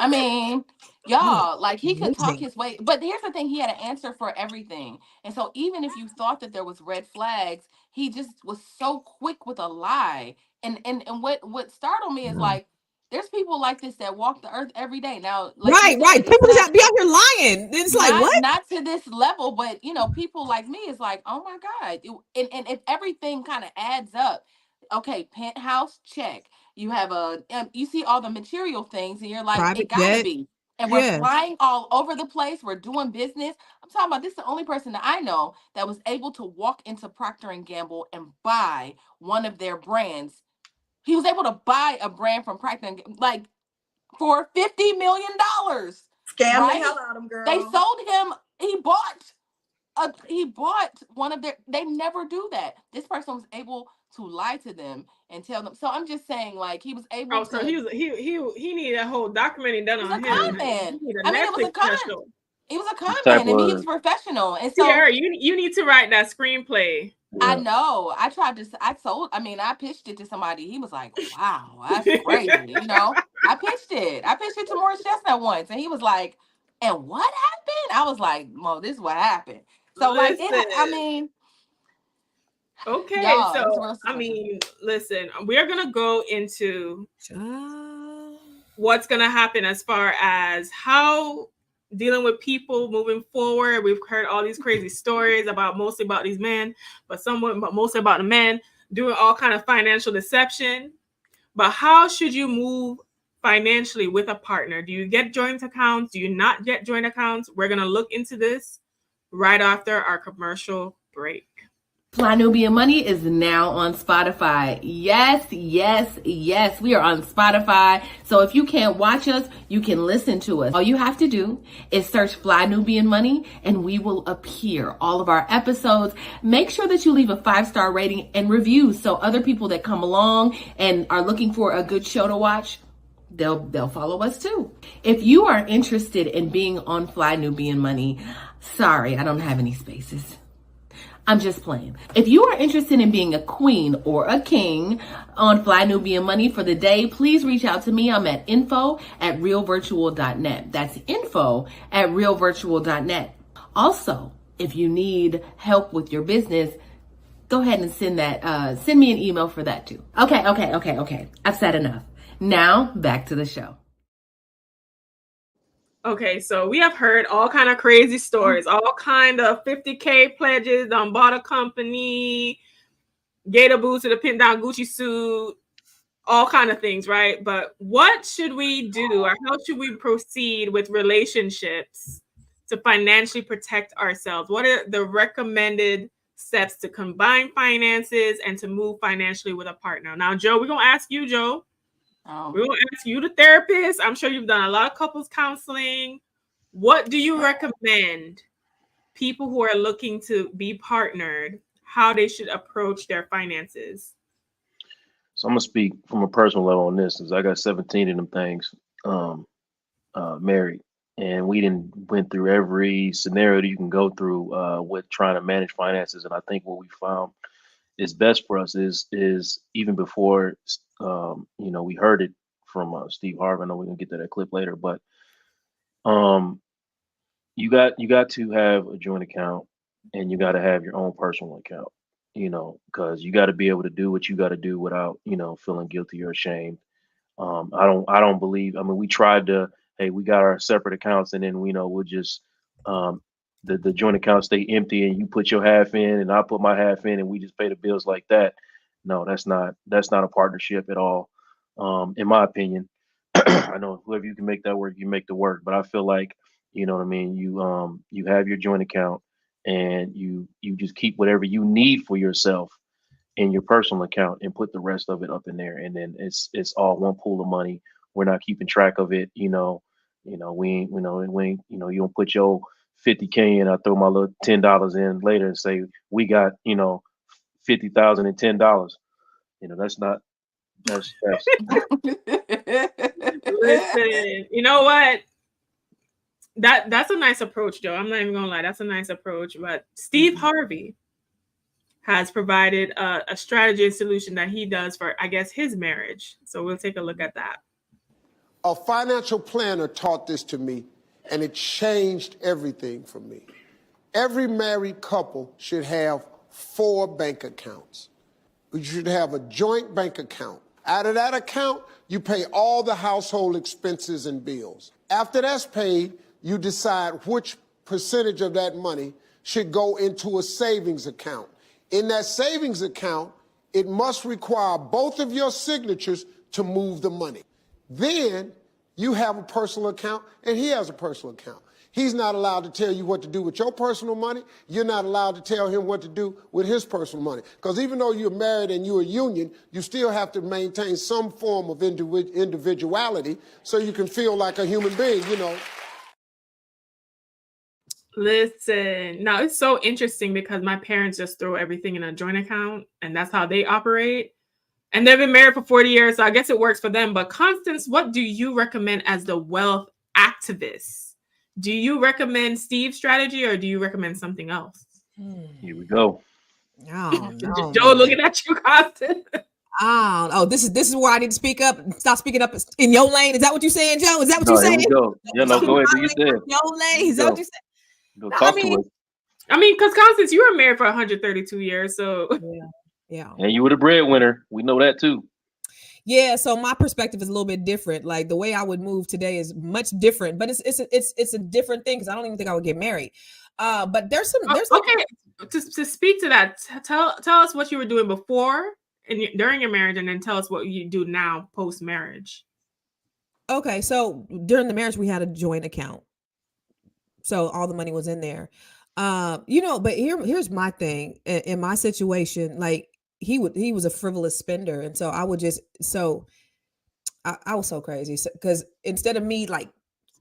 I mean, y'all, like he could talk his way, but here's the thing, he had an answer for everything. And so even if you thought that there was red flags, he just was so quick with a lie. And what startled me is like, there's people like this that walk the earth every day. Now, like you Right, said, right. it's People just be out here lying. It's like, what? not to this level, but you know, people like me is like, oh my God. And if everything kind of adds up, okay, penthouse, check. You have you see all the material things, and you're like, it Private gotta jet. be. And we're Yeah. flying all over the place. We're doing business. I'm talking about, this is the only person that I know that was able to walk into Procter and Gamble and buy one of their brands. He was able to buy a brand from Procter and Gamble, like, for $50 million. Scam the Right? hell out of them, They girl. sold him. He bought one of their. They never do that. This person was able to lie to them and tell them. So I'm just saying, like, he was able Oh, so to. he needed a whole documentary done He was on a him. con He man. need a I mean, it was Netflix a con. special. He was a con This type man, and he was of professional. And so Sierra, you need to write that screenplay. I yeah. know. I tried to. I pitched it to somebody. He was like, "Wow, that's crazy." You know, I pitched it. I pitched it to Morris Chestnut once, and he was like, "And what happened?" I was like, "Mo, this is what happened." So like Listen. I mean, Okay, y'all, so it's a real I situation. mean, listen, we're gonna go into Child. what's gonna happen as far as how dealing with people moving forward. We've heard all these crazy stories mostly about these men, but mostly about the men doing all kind of financial deception. But how should you move financially with a partner? Do you get joint accounts? Do you not get joint accounts? We're gonna look into this right after our commercial break. Fly Nubian Money is now on Spotify. Yes, yes, yes. We are on Spotify. So if you can't watch us, you can listen to us. All you have to do is search Fly Nubian Money and we will appear. All of our episodes. Make sure that you leave a 5-star rating and reviews so other people that come along and are looking for a good show to watch, they'll follow us too. If you are interested in being on Fly Nubian Money, sorry, I don't have any spaces. I'm just playing. If you are interested in being a queen or a king on Fly Nubian Money for the day, please reach out to me. I'm at info@realvirtual.net. That's info@realvirtual.net. Also, if you need help with your business, go ahead and send me an email for that too. Okay. I've said enough. Now back to the show. Okay, so we have heard all kind of crazy stories, all kind of 50K pledges, bought a company, gator boots with a pin down Gucci suit, all kind of things, right? But what should we do, or how should we proceed with relationships to financially protect ourselves? What are the recommended steps to combine finances and to move financially with a partner? Now, Joe, we're gonna ask you, Joe. We're going to ask you, the therapist. I'm sure you've done a lot of couples counseling. What do you recommend people who are looking to be partnered, how they should approach their finances? So I'm gonna speak from a personal level on this, since I got 17 of them things married, and we went through every scenario that you can go through with trying to manage finances. And I think what we found is best for us is even before we heard it from Steve Harvey. I know we're gonna get to that clip later, but you got to have a joint account, and you got to have your own personal account. Because you got to be able to do what you got to do without feeling guilty or ashamed. I don't believe. I mean, we tried to. Hey, we got our separate accounts, and then we'll just the joint account stay empty, and you put your half in, and I put my half in, and we just pay the bills like that. No, that's not a partnership at all, in my opinion. I know whoever you can make that work, you make the work. But I feel like, you know what I mean. You have your joint account, and you just keep whatever you need for yourself in your personal account, and put the rest of it up in there, and then it's all one pool of money. We're not keeping track of it. We ain't, you don't put your 50K in. I throw my little $10 in later and say we got 50,000 and $10. That's not that's Listen, you know what? That's a nice approach, Joe. I'm not even gonna lie, that's a nice approach. But Steve Harvey has provided a strategy and solution that he does for, I guess, his marriage. So we'll take a look at that. A financial planner taught this to me, and it changed everything for me. Every married couple should have 4 bank accounts. You should have a joint bank account. Out of that account, you pay all the household expenses and bills. After that's paid, you decide which percentage of that money should go into a savings account. In that savings account, it must require both of your signatures to move the money. Then you have a personal account and he has a personal account. He's not allowed to tell you what to do with your personal money. You're not allowed to tell him what to do with his personal money. Because even though you're married and you're a union, you still have to maintain some form of individuality so you can feel like a human being, you know. Listen, now it's so interesting because my parents just throw everything in a joint account and that's how they operate. And they've been married for 40 years, so I guess it works for them. But Constance, what do you recommend as the wealth activist? Do you recommend Steve's strategy or do you recommend something else? Here we go. Oh, no, Joe, looking at you, Constance. Oh, this is where I need to speak up. Stop speaking up in your lane. Is that what you're saying, Joe? Is that what you're saying? Here we go. Yeah, no, go ahead. Do your thing. Your lane. Is that what you said? Go talk to us. I mean, because Constance, you were married for 132 years, so yeah. And you were the breadwinner. We know that too. Yeah, so my perspective is a little bit different. Like the way I would move today is much different, but it's a different thing because I don't even think I would get married. But there's okay. To speak to that, tell us what you were doing before and during your marriage, and then tell us what you do now post marriage. Okay, so during the marriage we had a joint account, so all the money was in there. But here's my thing in my situation, like he was a frivolous spender, and so I was so crazy because instead of me like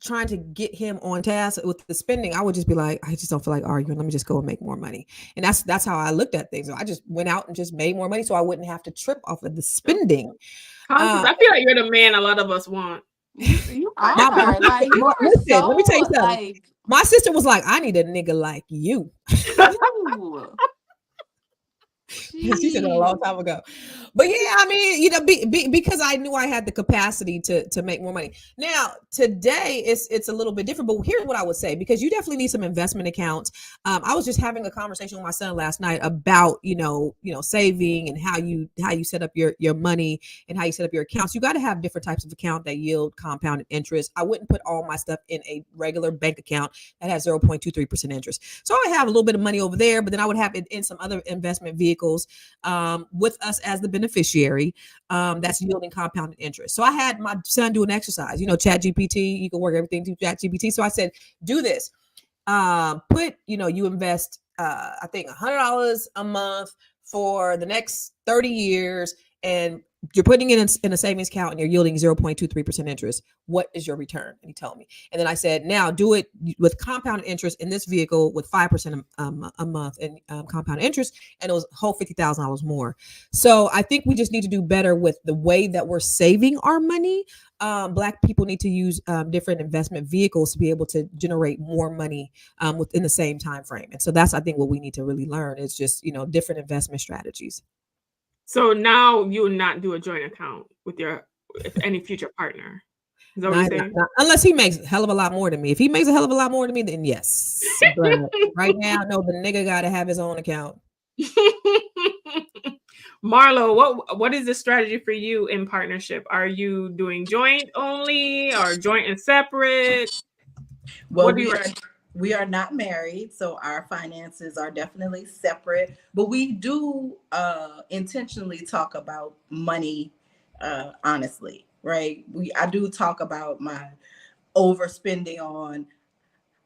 trying to get him on task with the spending, I would just be like, I just don't feel like arguing. Let me just go and make more money. And that's how I looked at things. So I just went out and just made more money so I wouldn't have to trip off of the spending. Constance, I feel like you're the man a lot of us want. You are. Like, you are listen, so, let me tell you something. like, my sister was like, I need a nigga like you. ooh. She said it a long time ago. But yeah, I mean, because I knew I had the capacity to make more money. Now, today it's a little bit different, but here's what I would say, because you definitely need some investment accounts. I was just having a conversation with my son last night about, saving and how you set up your money and how you set up your accounts. You got to have different types of account that yield compounded interest. I wouldn't put all my stuff in a regular bank account that has 0.23% interest. So I would have a little bit of money over there, but then I would have it in some other investment vehicles with us as the beneficiary, that's yielding compounded interest. So I had my son do an exercise, Chat GPT, you can work everything through Chat GPT. So I said, do this, you invest, I think $100 a month for the next 30 years, and you're putting it in a savings account and you're yielding 0.23% interest. What is your return? And he told me. And then I said, now do it with compound interest in this vehicle with 5% a month and compound interest. And it was a whole $50,000 more. So I think we just need to do better with the way that we're saving our money. Black people need to use different investment vehicles to be able to generate more money within the same time frame. And so that's, I think, what we need to really learn is just, different investment strategies. So now you would not do a joint account with any future partner. Is that what you're saying? Not, unless he makes a hell of a lot more than me. If he makes a hell of a lot more than me, then yes. But right now, no, the nigga got to have his own account. Marlo, what is the strategy for you in partnership? Are you doing joint only or joint and separate? Well, we are not married, so our finances are definitely separate, but we do intentionally talk about money honestly, right? I do talk about my overspending on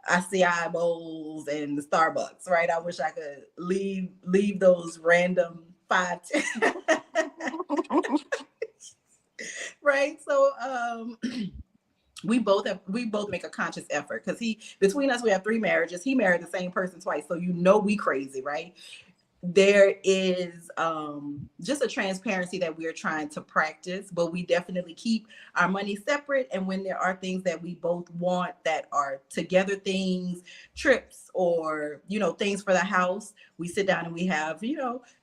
acai bowls and the Starbucks, right? I wish I could leave those random 5, 10. Right? So we both make a conscious effort because between us we have 3 marriages. He married the same person twice, so we crazy, right? There is just a transparency that we're trying to practice, but we definitely keep our money separate. And when there are things that we both want that are together things, trips or, things for the house, we sit down and we have,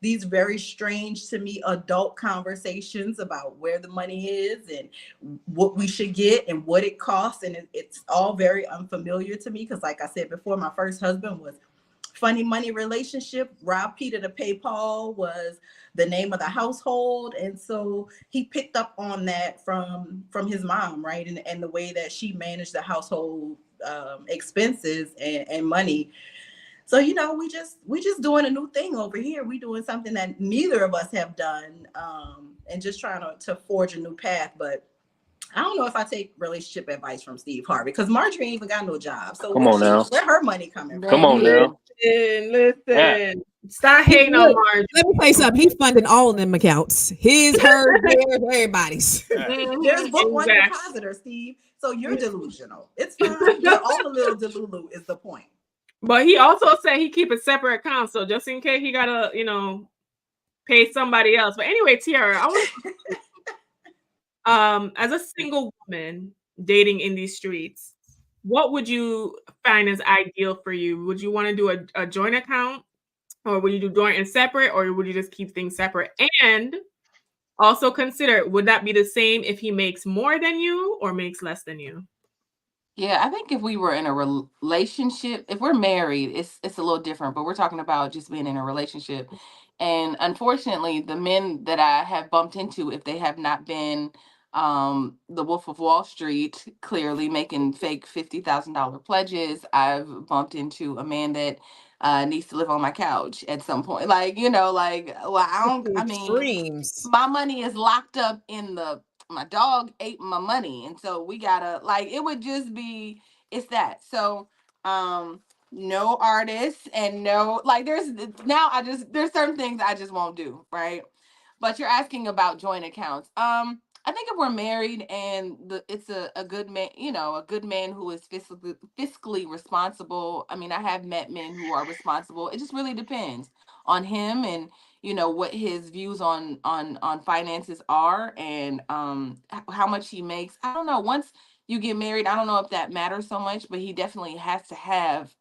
these very strange to me adult conversations about where the money is and what we should get and what it costs. And it's all very unfamiliar to me because, like I said before, my first husband was funny money relationship. Rob Peter to pay Paul was the name of the household, and so he picked up on that from his mom, right, and the way that she managed the household expenses and money. So we just doing a new thing over here. We doing something that neither of us have done, and just trying to forge a new path. But I don't know if I take relationship advice from Steve Harvey, because Marjorie ain't even got no job. So Come on now. where her money coming from? Come on now. Listen. Yeah. Stop hating on Marge. Let me tell you something. He's funding all of them accounts. His, hers, theirs, everybody's. There's book one depositor, Steve. So you're delusional. It's fine. You're all a little delulu is the point. But he also said he keep a separate account, so just in case he gotta, pay somebody else. But anyway, Tiara, as a single woman dating in these streets, what would you find as ideal for you? Would you want to do a joint account, or would you do joint and separate, or would you just keep things separate? And also consider, would that be the same if he makes more than you or makes less than you? Yeah, I think if we were in a relationship, if we're married, it's a little different, but we're talking about just being in a relationship. And unfortunately, the men that I have bumped into, if they have not been the Wolf of Wall Street, clearly making fake $50,000 pledges, I've bumped into a man that needs to live on my couch at some point. Like, well, I mean, Extremes. my money is locked up in my dog ate my money, and so we gotta, it would just be, it's that. So no artists, and no, there's certain things I just won't do, right? But you're asking about joint accounts. I think if we're married and it's a good man, a good man who is fiscally responsible. I mean, I have met men who are responsible. It just really depends on him, and what his views on finances are, and how much he makes. I don't know. Once you get married, I don't know if that matters so much, but he definitely has to have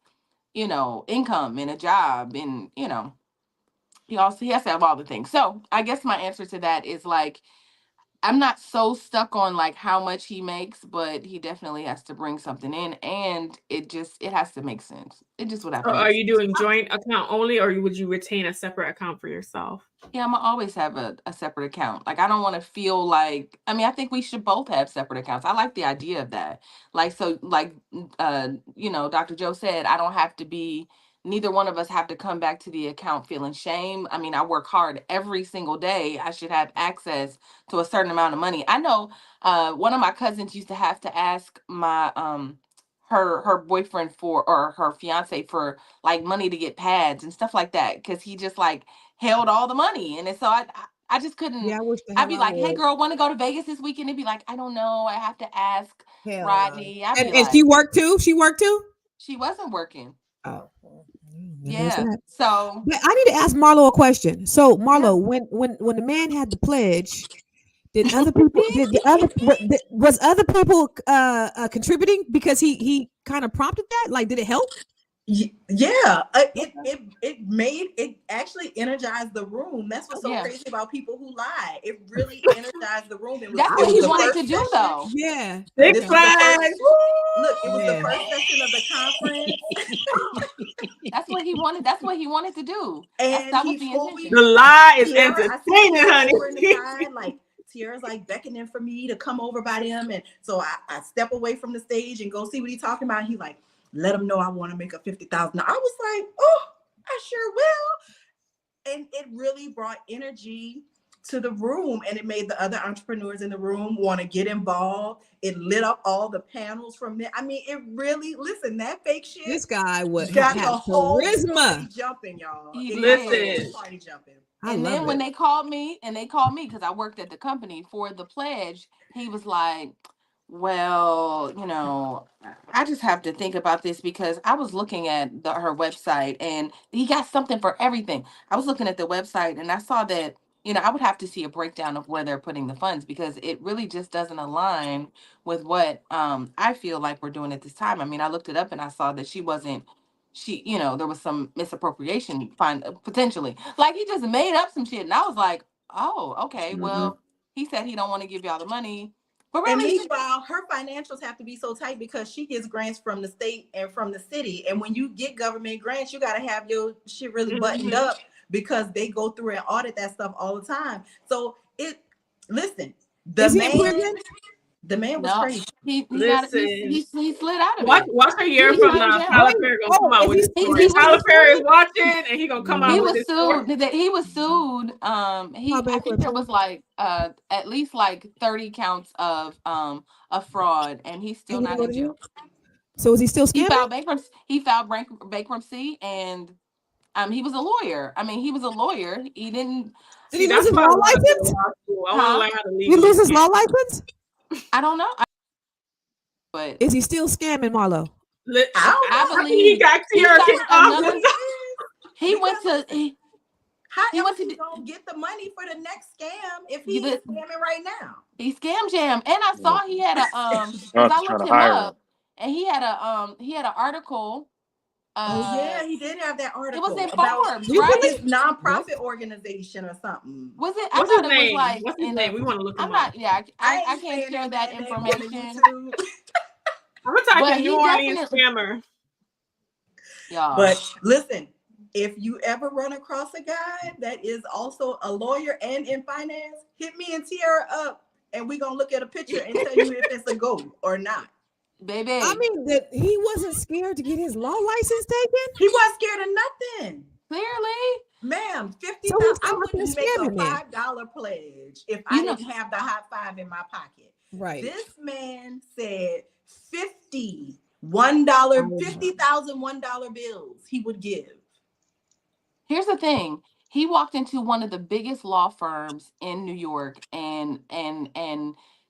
income and a job, and he has to have all the things. So I guess my answer to that is, I'm not so stuck on how much he makes, but he definitely has to bring something in, and it has to make sense. It just would have to So make are sense. you doing joint account only, or would you retain a separate account for yourself? Yeah, I'm gonna always have a separate account. I don't want to feel like, I think we should both have separate accounts. I like the idea of that. Dr. Joe said, I don't have to be, neither one of us have to come back to the account feeling shame. I work hard every single day. I should have access to a certain amount of money. I know one of my cousins used to have to ask my her boyfriend or her fiance for money to get pads and stuff like that, because he just held all the money. And so I just couldn't. Yeah, I wish the I'd hell be I like, hey would. girl, want to go to Vegas this weekend? It'd be like, I don't know, I have to ask Hell no. Rodney. I'd be And she worked too? She worked too? she wasn't working. Oh. Yeah. So But I need to ask Marlo a question. So Marlo, when the man had the pledge, did other people was other people contributing, because he kind of prompted that? Did it help? Yeah, it actually energized the room. That's what's so crazy about people who lie. It really energized the room. That's what he wanted to do, though. Yeah. Big Look, it was the first session of the conference. That's what he wanted. That's what he wanted to do. And that was the intention. The lie is Tiara, entertaining, honey. over in the side, Tiara's beckoning for me to come over by them, and so I step away from the stage and go see what he's talking about. He let him know I want to make a $50,000. I was like, oh, I sure will. And it really brought energy to the room, and it made the other entrepreneurs in the room want to get involved. It lit up all the panels from there. It really, listen, that fake shit. This guy got had the whole charisma. party jumping, y'all. Listen. Party jumping. And then when they called me, because I worked at the company for the pledge, he was like, well, I just have to think about this, because I was looking at her website, and he got something for everything. I was looking at the website, and I saw that, I would have to see a breakdown of where they're putting the funds, because it really just doesn't align with what I feel like we're doing at this time. I looked it up, and I saw that there was some misappropriation potentially. He just made up some shit. And I was like, oh, okay. Mm-hmm. Well, he said he don't want to give y'all the money. But And really, meanwhile, her financials have to be so tight because she gets grants from the state and from the city. And when you get government grants, you got to have your shit really buttoned up because they go through and audit that stuff all the time. So listen, Is he in prison? the man was no, crazy. he Listen. he slid out of Watch, it. watch a year He from signed now. jail. Tyler Perry gonna come out with is this he- story. is he Tyler Perry is sued? watching, and he gonna come out He with was this story. sued. He was sued. I think bankruptcy? there was like at least like 30 counts of fraud, and he's still And he not go in to jail. jail? So is he still He scamming? filed bankruptcy. He filed bankruptcy, and he was a lawyer. I mean, he was a lawyer. He didn't. Did See, he lose that's his why I law want to go to license? law school. I want to Huh? learn how to Did he legally lose his scam. law license? I don't know. But Is he still scamming, Marlo? I don't know. I I think he believe got he Tierra got kicked off. another. He went to. How He else went to he d- gonna get the money for the next scam if You he's lit- scamming right now? He scam jam, and I saw he had a because I trying looked to him hire up, and he had an article. Oh yeah, he did have that It article was in about Forbes, You right? his nonprofit organization or something. Was it? I What's thought his it was name? like What's his in name? a. We want to look I'm him up. not. Yeah, I ain't can't saying share that that man name on the information. YouTube. I'm gonna type But in he New Orleans definitely. scammer. Y'all. But listen, if you ever run across a guy that is also a lawyer and in finance, hit me and Tierra up, and we're gonna look at a picture and tell you if it's a go or not. Baby. I mean, that he wasn't scared to get his law license taken. He wasn't scared of nothing. Clearly. Ma'am, 50,000. So he's I out there wouldn't make a scamming then. $5 pledge if You I know- didn't have the high five in my pocket. Right. This man said $50,000 $1 bills he would give. Here's the thing. He walked into one of the biggest law firms in New York, and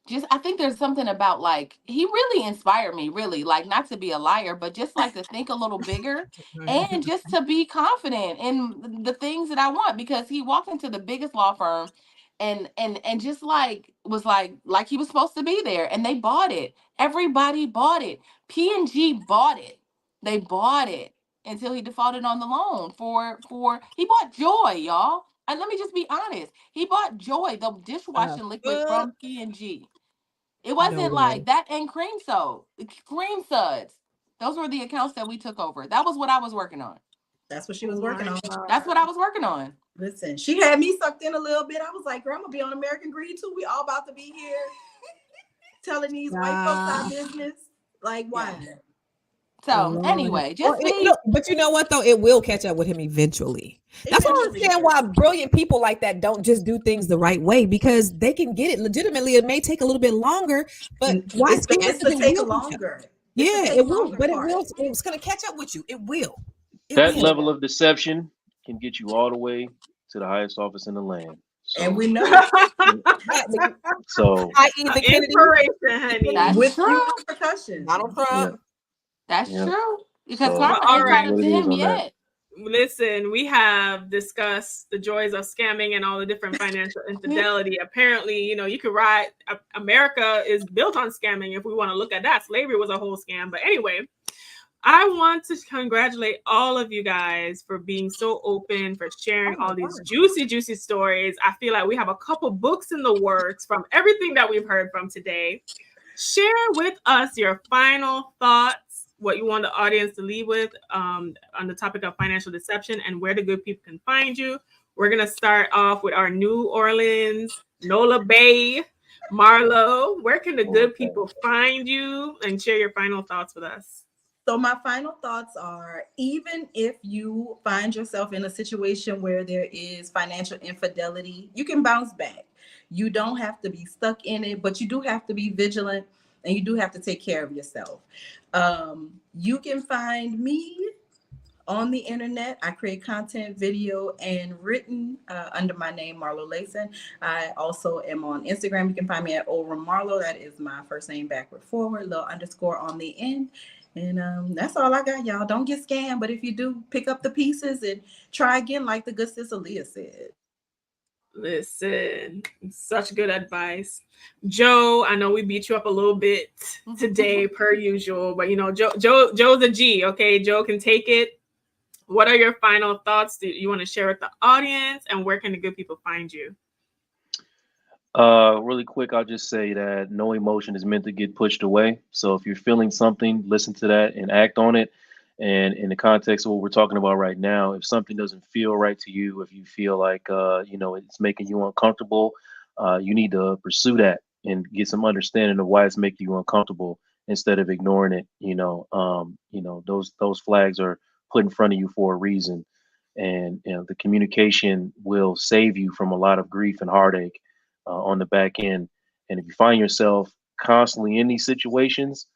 just I think there's something about like he really inspired me, really, like not to be a liar, but just like to think a little bigger and just to be confident in the things that I want, because he walked into the biggest law firm and just like was like he was supposed to be there, and they bought it. Everybody bought it. P&G bought it. They bought it until he defaulted on the loan for he bought Joy, y'all. And let me just be honest. He bought Joy, the dishwashing liquid from P&G. It wasn't like that, and cream soap, cream suds. Those were the accounts that we took over. That was what I was working on. That's what she was working on. That's what I was working on. Listen, she had me sucked in a little bit. I was like, girl, I'm gonna be on American Greed too. We all about to be here telling these white folks our business. Like, why? So anyway, just but you know what though, it will catch up with him eventually. That's why I understand why brilliant people like that don't just do things the right way, because they can get it legitimately. It may take a little bit longer, but why it's to take longer? Yeah, it will, but it will. It's gonna catch up with you. It will. That level of deception can get you all the way to the highest office in the land. So, and we know. So inspiration, honey. That's with true. Repercussions. Donald Trump. That's true. Because So, karma all ain't right. caught up to him yet. Listen, we have discussed the joys of scamming and all the different financial infidelity. Apparently, you could ride. America is built on scamming. If we want to look at that, slavery was a whole scam. But anyway, I want to congratulate all of you guys for being so open, for sharing all these juicy stories. I feel like we have a couple books in the works from everything that we've heard from today. Share with us your final thoughts, what you want the audience to leave with on the topic of financial deception and where the good people can find you. We're going to start off with our New Orleans, Nola Bay, Marlo. Where can the good people find you, and share your final thoughts with us? So my final thoughts are, even if you find yourself in a situation where there is financial infidelity, you can bounce back. You don't have to be stuck in it, but you do have to be vigilant, and you do have to take care of yourself. You can find me on the internet. I create content, video, and written under my name, Marlo Layson. I also am on Instagram. You can find me at Ora Marlo. That is my first name backward forward, little underscore on the end. And that's all I got, y'all. Don't get scammed, but if you do, pick up the pieces and try again, like the good sister Leah said. Listen, such good advice. Joe, I know we beat you up a little bit today per usual, but Joe's a G, okay? Joe can take it. What are your final thoughts that you want to share with the audience, and where can the good people find you? Really quick, I'll just say that no emotion is meant to get pushed away. So if you're feeling something, listen to that and act on it. And in the context of what we're talking about right now, if something doesn't feel right to you, if you feel like it's making you uncomfortable, you need to pursue that and get some understanding of why it's making you uncomfortable instead of ignoring it. Those flags are put in front of you for a reason, and the communication will save you from a lot of grief and heartache on the back end. And if you find yourself constantly in these situations,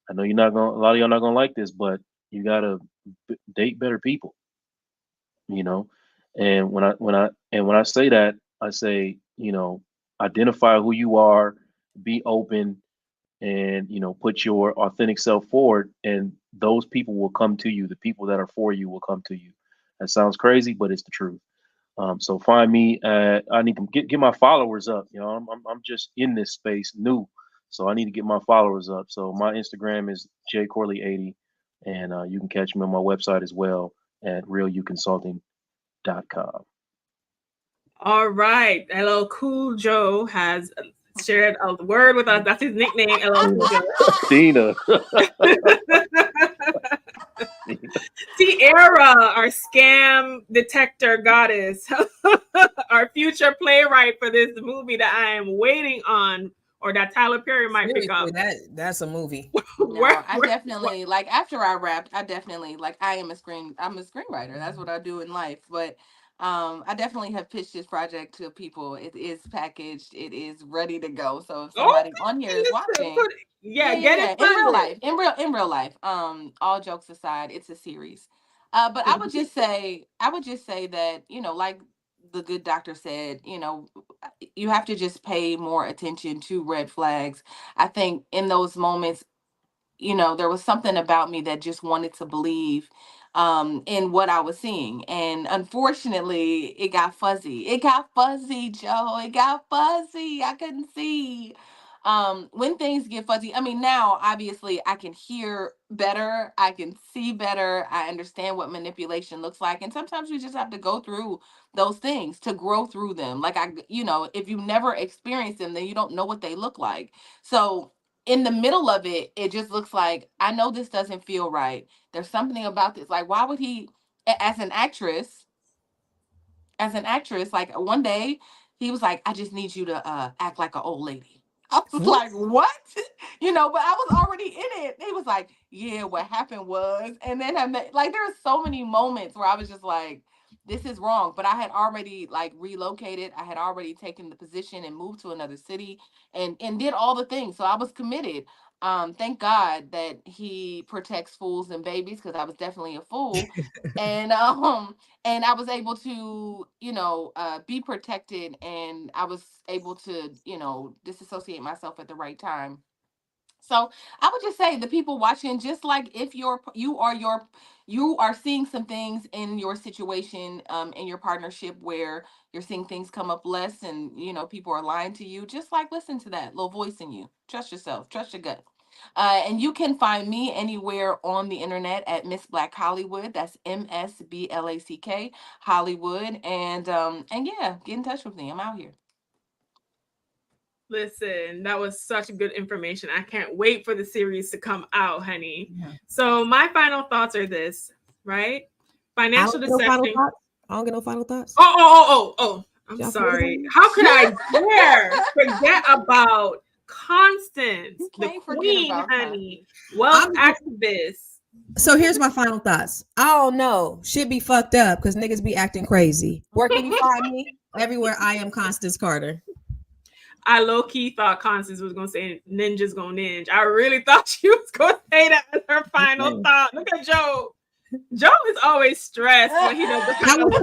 I know a lot of y'all not gonna like this, but you gotta date better people, you know. And when I say that, I say, identify who you are, be open, and put your authentic self forward, and those people will come to you. The people that are for you will come to you. That sounds crazy, but it's the truth. So find me. I need to get my followers up. I'm just in this space new, so I need to get my followers up. So my Instagram is jcorley80, and you can catch me on my website as well at realuconsulting.com. All right. LL Cool Joe has shared a word with us. That's his nickname, LL Cool Joe. Tina. Tiara, our scam detector goddess, our future playwright for this movie that I am waiting on, or that Tyler Perry might pick up. That's a movie. No, I definitely like after I rapped, I definitely like I'm a screenwriter. That's what I do in life. But I definitely have pitched this project to people. It is packaged, it is ready to go. So if somebody on here is watching, get it in real life. In real life. All jokes aside, it's a series. But I would just say that, like the good doctor said, you have to just pay more attention to red flags. I think in those moments, there was something about me that just wanted to believe in what I was seeing. And unfortunately, it got fuzzy. It got fuzzy, Joe. It got fuzzy. I couldn't see. When things get fuzzy, I mean, now obviously I can hear better, I can see better, I understand what manipulation looks like. And sometimes we just have to go through those things to grow through them. Like, if you never experienced them, then you don't know what they look like. So, in the middle of it, it just looks like, I know this doesn't feel right. There's something about this. Like, why would he, as an actress, like one day he was like, I just need you to act like an old lady. I was like, what? But I was already in it. He was like, yeah, what happened was, and then like, there were so many moments where I was just like, this is wrong. But I had already like relocated. I had already taken the position and moved to another city and did all the things. So I was committed. Thank God that he protects fools and babies, because I was definitely a fool. And I was able to, be protected, and I was able to, disassociate myself at the right time. So I would just say, the people watching, just like if you are seeing some things in your situation, in your partnership, where you're seeing things come up less, and people are lying to you, just like listen to that little voice in you. Trust yourself, trust your gut. And you can find me anywhere on the internet at Miss Black Hollywood. That's MSBLACK Hollywood. And yeah, get in touch with me. I'm out here. Listen, that was such good information. I can't wait for the series to come out, honey. Yeah. So my final thoughts are this, right? Financial deception. I don't get no final thoughts. Oh. I'm sorry. How could I dare forget about Constance, the queen, honey, wealth activist? So here's my final thoughts. I don't know. Should be fucked up because niggas be acting crazy. Where can you find me? Everywhere I am Constance Carter. I low-key thought Constance was going to say ninjas gonna ninja. I really thought she was going to say that as her final thought. Look at Joe. Joe is always stressed when he does that was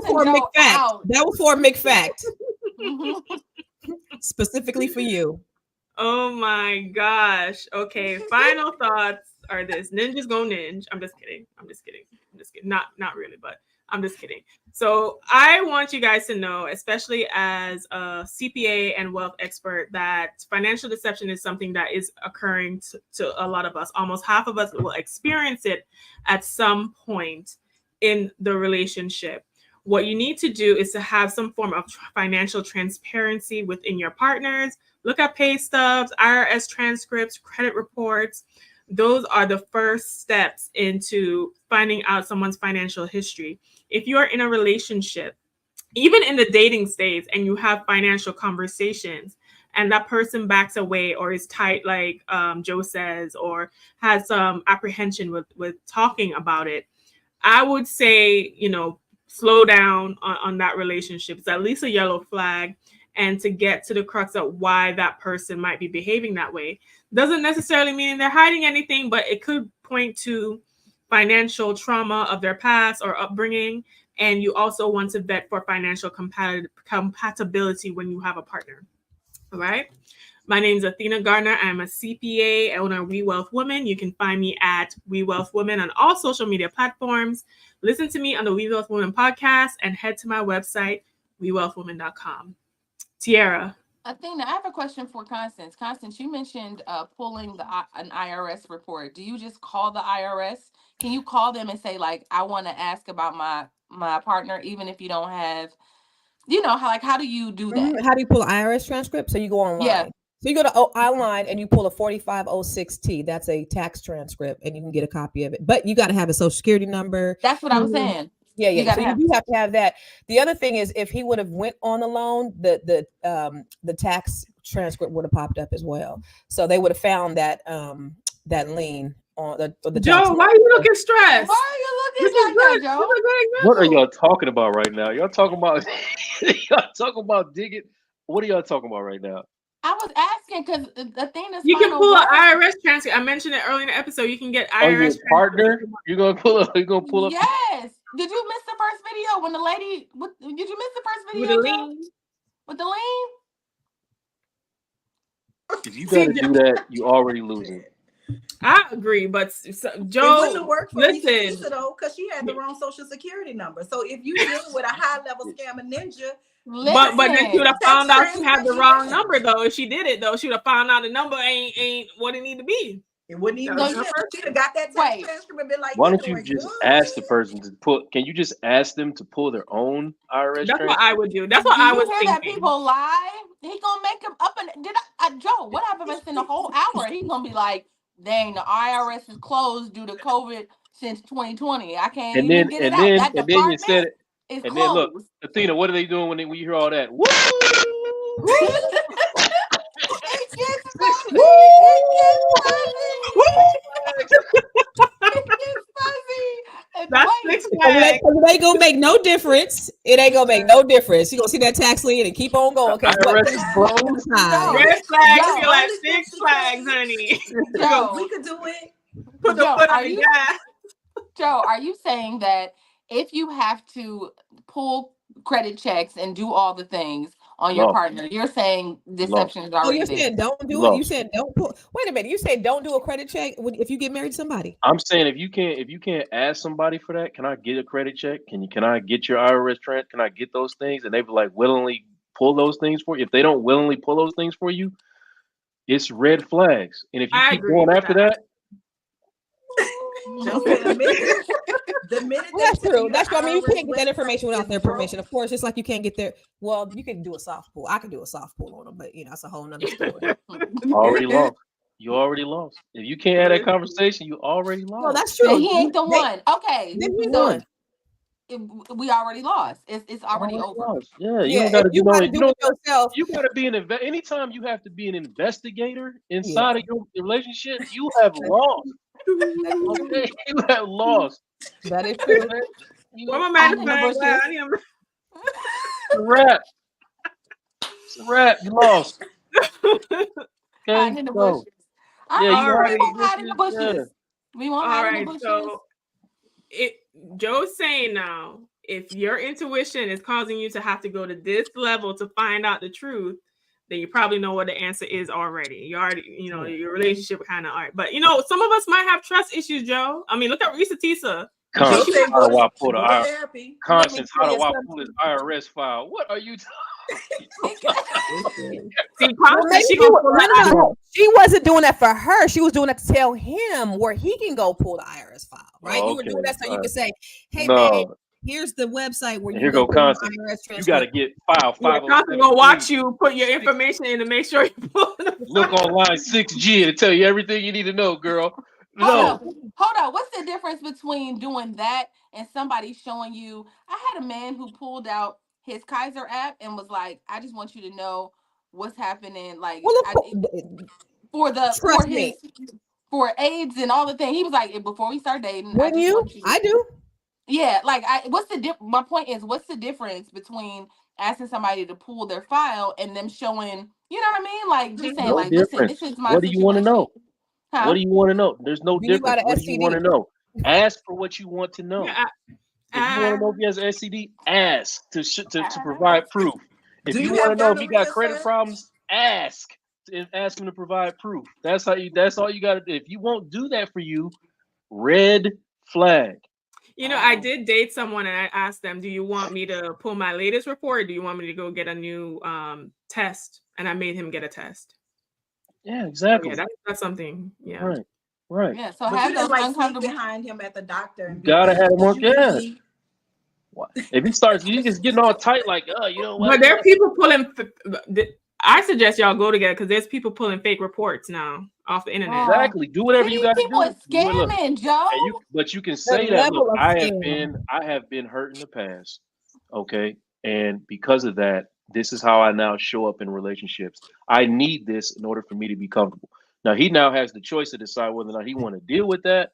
for a McFact. That was for a McFact. Specifically for you. Oh my gosh. Okay. Final thoughts are this. Ninjas go ninja. I'm just kidding. Not really, but I'm just kidding. So I want you guys to know, especially as a CPA and wealth expert, that financial deception is something that is occurring to a lot of us. Almost half of us will experience it at some point in the relationship. What you need to do is to have some form of financial transparency within your partners. Look at pay stubs, IRS transcripts, credit reports. Those are the first steps into finding out someone's financial history. If you are in a relationship, even in the dating stage, and you have financial conversations, and that person backs away or is tight, like Joe says, or has some apprehension with talking about it, I would say, slow down on that relationship. It's at least a yellow flag. And to get to the crux of why that person might be behaving that way. Doesn't necessarily mean they're hiding anything, but it could point to financial trauma of their past or upbringing. And you also want to vet for financial compatibility when you have a partner. All right. My name is Athena Gardner. I'm a CPA, owner of We Wealth Women. You can find me at We Wealth Women on all social media platforms. Listen to me on the We Wealth Women podcast and head to my website, wewealthwomen.com. Tiara. Athena, I have a question for Constance. Constance, you mentioned pulling an IRS report. Do you just call the IRS? Can you call them and say, like, I want to ask about my partner, even if you don't have, how do you do that? How do you pull an IRS transcript? So you go online. Yeah. So you go to online and you pull a 4506T. That's a tax transcript, and you can get a copy of it. But you got to have a social security number. That's what I was saying. Yeah. So you do have to have that. The other thing is, if he would have went on the loan, the tax transcript would have popped up as well. So they would have found that lien on the Joe, why are you looking stressed? Why are you looking like that, Joe? What are y'all talking about right now? Y'all talking about digging? What are y'all talking about right now? I was asking because the thing is, you can pull an IRS transcript. I mentioned it earlier in the episode. You can get IRS partner. You're gonna pull up. Yes. Did you miss the first video when the lady? Did you miss the first video? With the lien? With the lien? If you gotta do that, you already losing. I agree, but Joe, it wouldn't work for listen, though, because she had the wrong social security number. So if you deal with a high level scammer ninja, but then she would have found out she had the wrong number though. If she did it though, she would have found out the number ain't what it need to be. It wouldn't even. She'd have got that tax transcript and been like, why don't you just ask the person to put? Can you just ask them to pull their own IRS? That's what I would do. That's what I was thinking. That people lie. He gonna make him up and Joe? What happened in the whole hour? He's gonna be like, dang, the IRS is closed due to COVID since 2020. I can't even get it out. That department is closed. And then look, Athena, what are they doing when you hear all that? Woo! It gets fuzzy. It gets fuzzy. That's Six Flags. It ain't gonna make no difference. It ain't gonna make no difference. You gonna see that tax lien and keep on going. Red flags feel like Six Flags, honey. Joe, we could do it. Put the foot on the gas. Joe, are you saying that if you have to pull credit checks and do all the things on your partner, you're saying deception is already there? You said don't do it. You said don't pull. Wait a minute. You said don't do a credit check if you get married to somebody. I'm saying if you can't ask somebody for that, can I get a credit check? Can I get your IRS transcript? Can I get those things? And they be like willingly pull those things for you. If they don't willingly pull those things for you, it's red flags. And if you keep going after that. The minute that's true. That's true. I mean, you can't get that information without their permission. Of course, just like you can't get their. Well, you can do a soft pull. I can do a soft pull on them, but that's a whole nother story. Already lost. You already lost. If you can't have that conversation, you already lost. No, that's true. He ain't the one. Okay, so we already lost. It's already over. Lost. Yeah, you don't gotta do it yourself. You gotta be anytime you have to be an investigator inside of your relationship, you have lost. Okay, you have lost. That is true. Where my man? It's a wrap. It's a wrap. You lost. Okay, hide in the bushes. Yeah, you already hide in the bushes. We won't hide in the bushes. So Joe's saying now, if your intuition is causing you to have to go to this level to find out the truth, then you probably know what the answer is already. You already, your relationship kind of art. But some of us might have trust issues, Joe. I mean, look at Risa Tisa. Constance, how do I pull this IRS file? What are you She wasn't doing that for her. She was doing that to tell him where he can go pull the IRS file, right? You were doing that so you could say, hey, man, Here's the website where And you here go go do your Constance. IRS You got to transcript. get file Yeah, 507. Constance gonna watch you put your information in to make sure you pull the Look online 6G to tell you everything you need to know, girl. No. Hold on. What's the difference between doing that and somebody showing you? I had a man who pulled out his Kaiser app and was like, "I just want you to know what's happening." Like, Well, for me. for AIDS and all the things. He was like, before we start dating, I Wouldn't just you? want you. I do. Yeah, like what's the my point is, what's the difference between asking somebody to pull their file and them showing, you know what I mean? Like just saying, No like, listen, difference. this is my What do you want to situation. know? Huh? What do you want to know? There's no Do you got difference. an What do you want to STD? know? Ask for what you want to know. Yeah, If you want to know if he has an STD, ask to provide proof. If Do you you want have to know if he got gonorrhea, credit sir? problems, ask him to provide proof. That's how you. That's all you got to do. If you won't do that for you, red flag. you know, I did date someone and I asked them, "Do you want me to pull my latest report? Or do you want me to go get a new test?" And I made him get a test. Yeah, So exactly. yeah, that's something. Yeah. Right. Right. Yeah. So But have you those just like sneak uncomfortable. behind him at the doctor and You be gotta like, have him "Did work. you Yeah. really?" If he starts, you just getting all tight, like, you know what? But there are people pulling. I suggest y'all go together because there's people pulling fake reports now off the internet. Exactly. Do whatever See, you these got to people do. is scamming, Joe. But you can The say that. Look, level of I scam. have been hurt in the past. Okay, and because of that, this is how I now show up in relationships. I need this in order for me to be comfortable. Now he now has the choice to decide whether or not he want to deal with that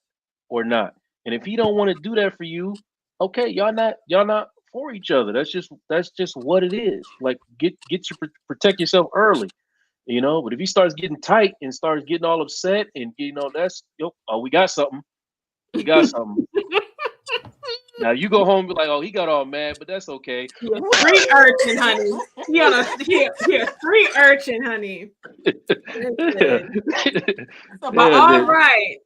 or not. And if he don't want to do that for you, okay, y'all not for each other. That's just what it is. Like protect yourself early. But if he starts getting tight and starts getting all upset and that's we got something. We got something. Now you go home and be like, oh, he got all mad, but that's okay. Yeah, free urchin, honey. He a free urchin, honey. Listen. But all right.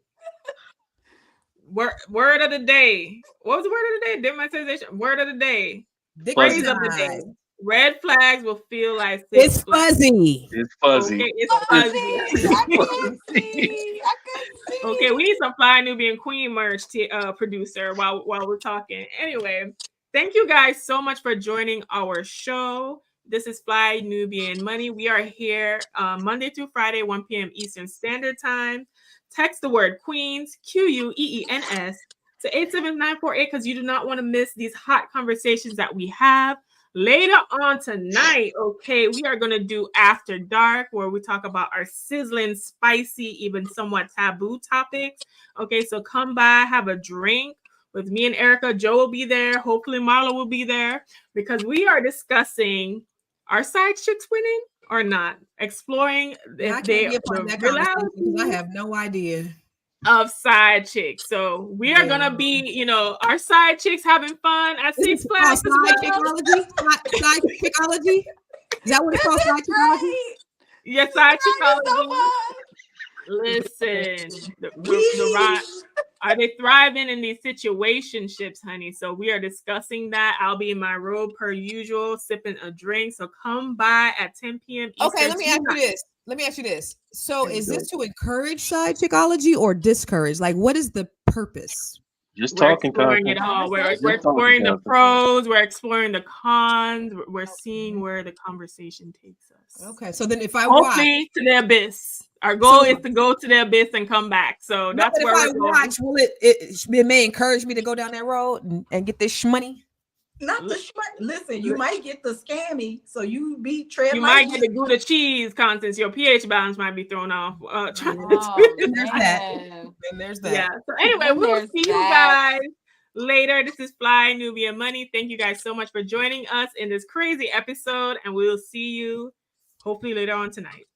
Word of the day. What was the word of the day? Demonetization. Word of the day. Phrase of the day. Red flags will feel like it's fuzzy. It's fuzzy. Okay, it's fuzzy. I can't see. Okay, we need some Fly Nubian Queen merch, producer, while we're talking. Anyway, thank you guys so much for joining our show. This is Fly Nubian Money. We are here Monday through Friday, 1 p.m. Eastern Standard Time. Text the word Queens, QUEENS, to 87948 because you do not want to miss these hot conversations that we have. Later on tonight, okay, we are going to do After Dark, where we talk about our sizzling, spicy, even somewhat taboo topics. Okay, so come by, have a drink with me and Erica. Joe will be there. Hopefully Marla will be there because we are discussing, are side chicks winning or not? Exploring if they are the reality. I have no idea Of side chicks. So we are gonna be, our side chicks having fun at Six Flags. Side chickology? Side chickology? Is that what it's called? Side chickology? Yes, side chickology. Listen, are they thriving in these situationships, honey? So we are discussing that. I'll be in my robe per usual, sipping a drink. So come by at 10 p.m. Eastern. Okay, let me ask you this. So is this to encourage side chickology or discourage? Like, what is the purpose? Just we're talking exploring it all. We're exploring the pros. We're exploring the cons. We're seeing where the conversation takes us. Okay, so then if I hopefully to the abyss. Our goal is to go to the abyss and come back. So that's where we're going. Watch, will it may encourage me to go down that road and get this shmoney? Not the listen, you might get the scammy, so you be tread. You might get the Gouda cheese contents. Your pH balance might be thrown off. There's that. Yeah. So anyway, we'll see you guys later. This is Fly Nubian Money. Thank you guys so much for joining us in this crazy episode, and we'll see you hopefully later on tonight.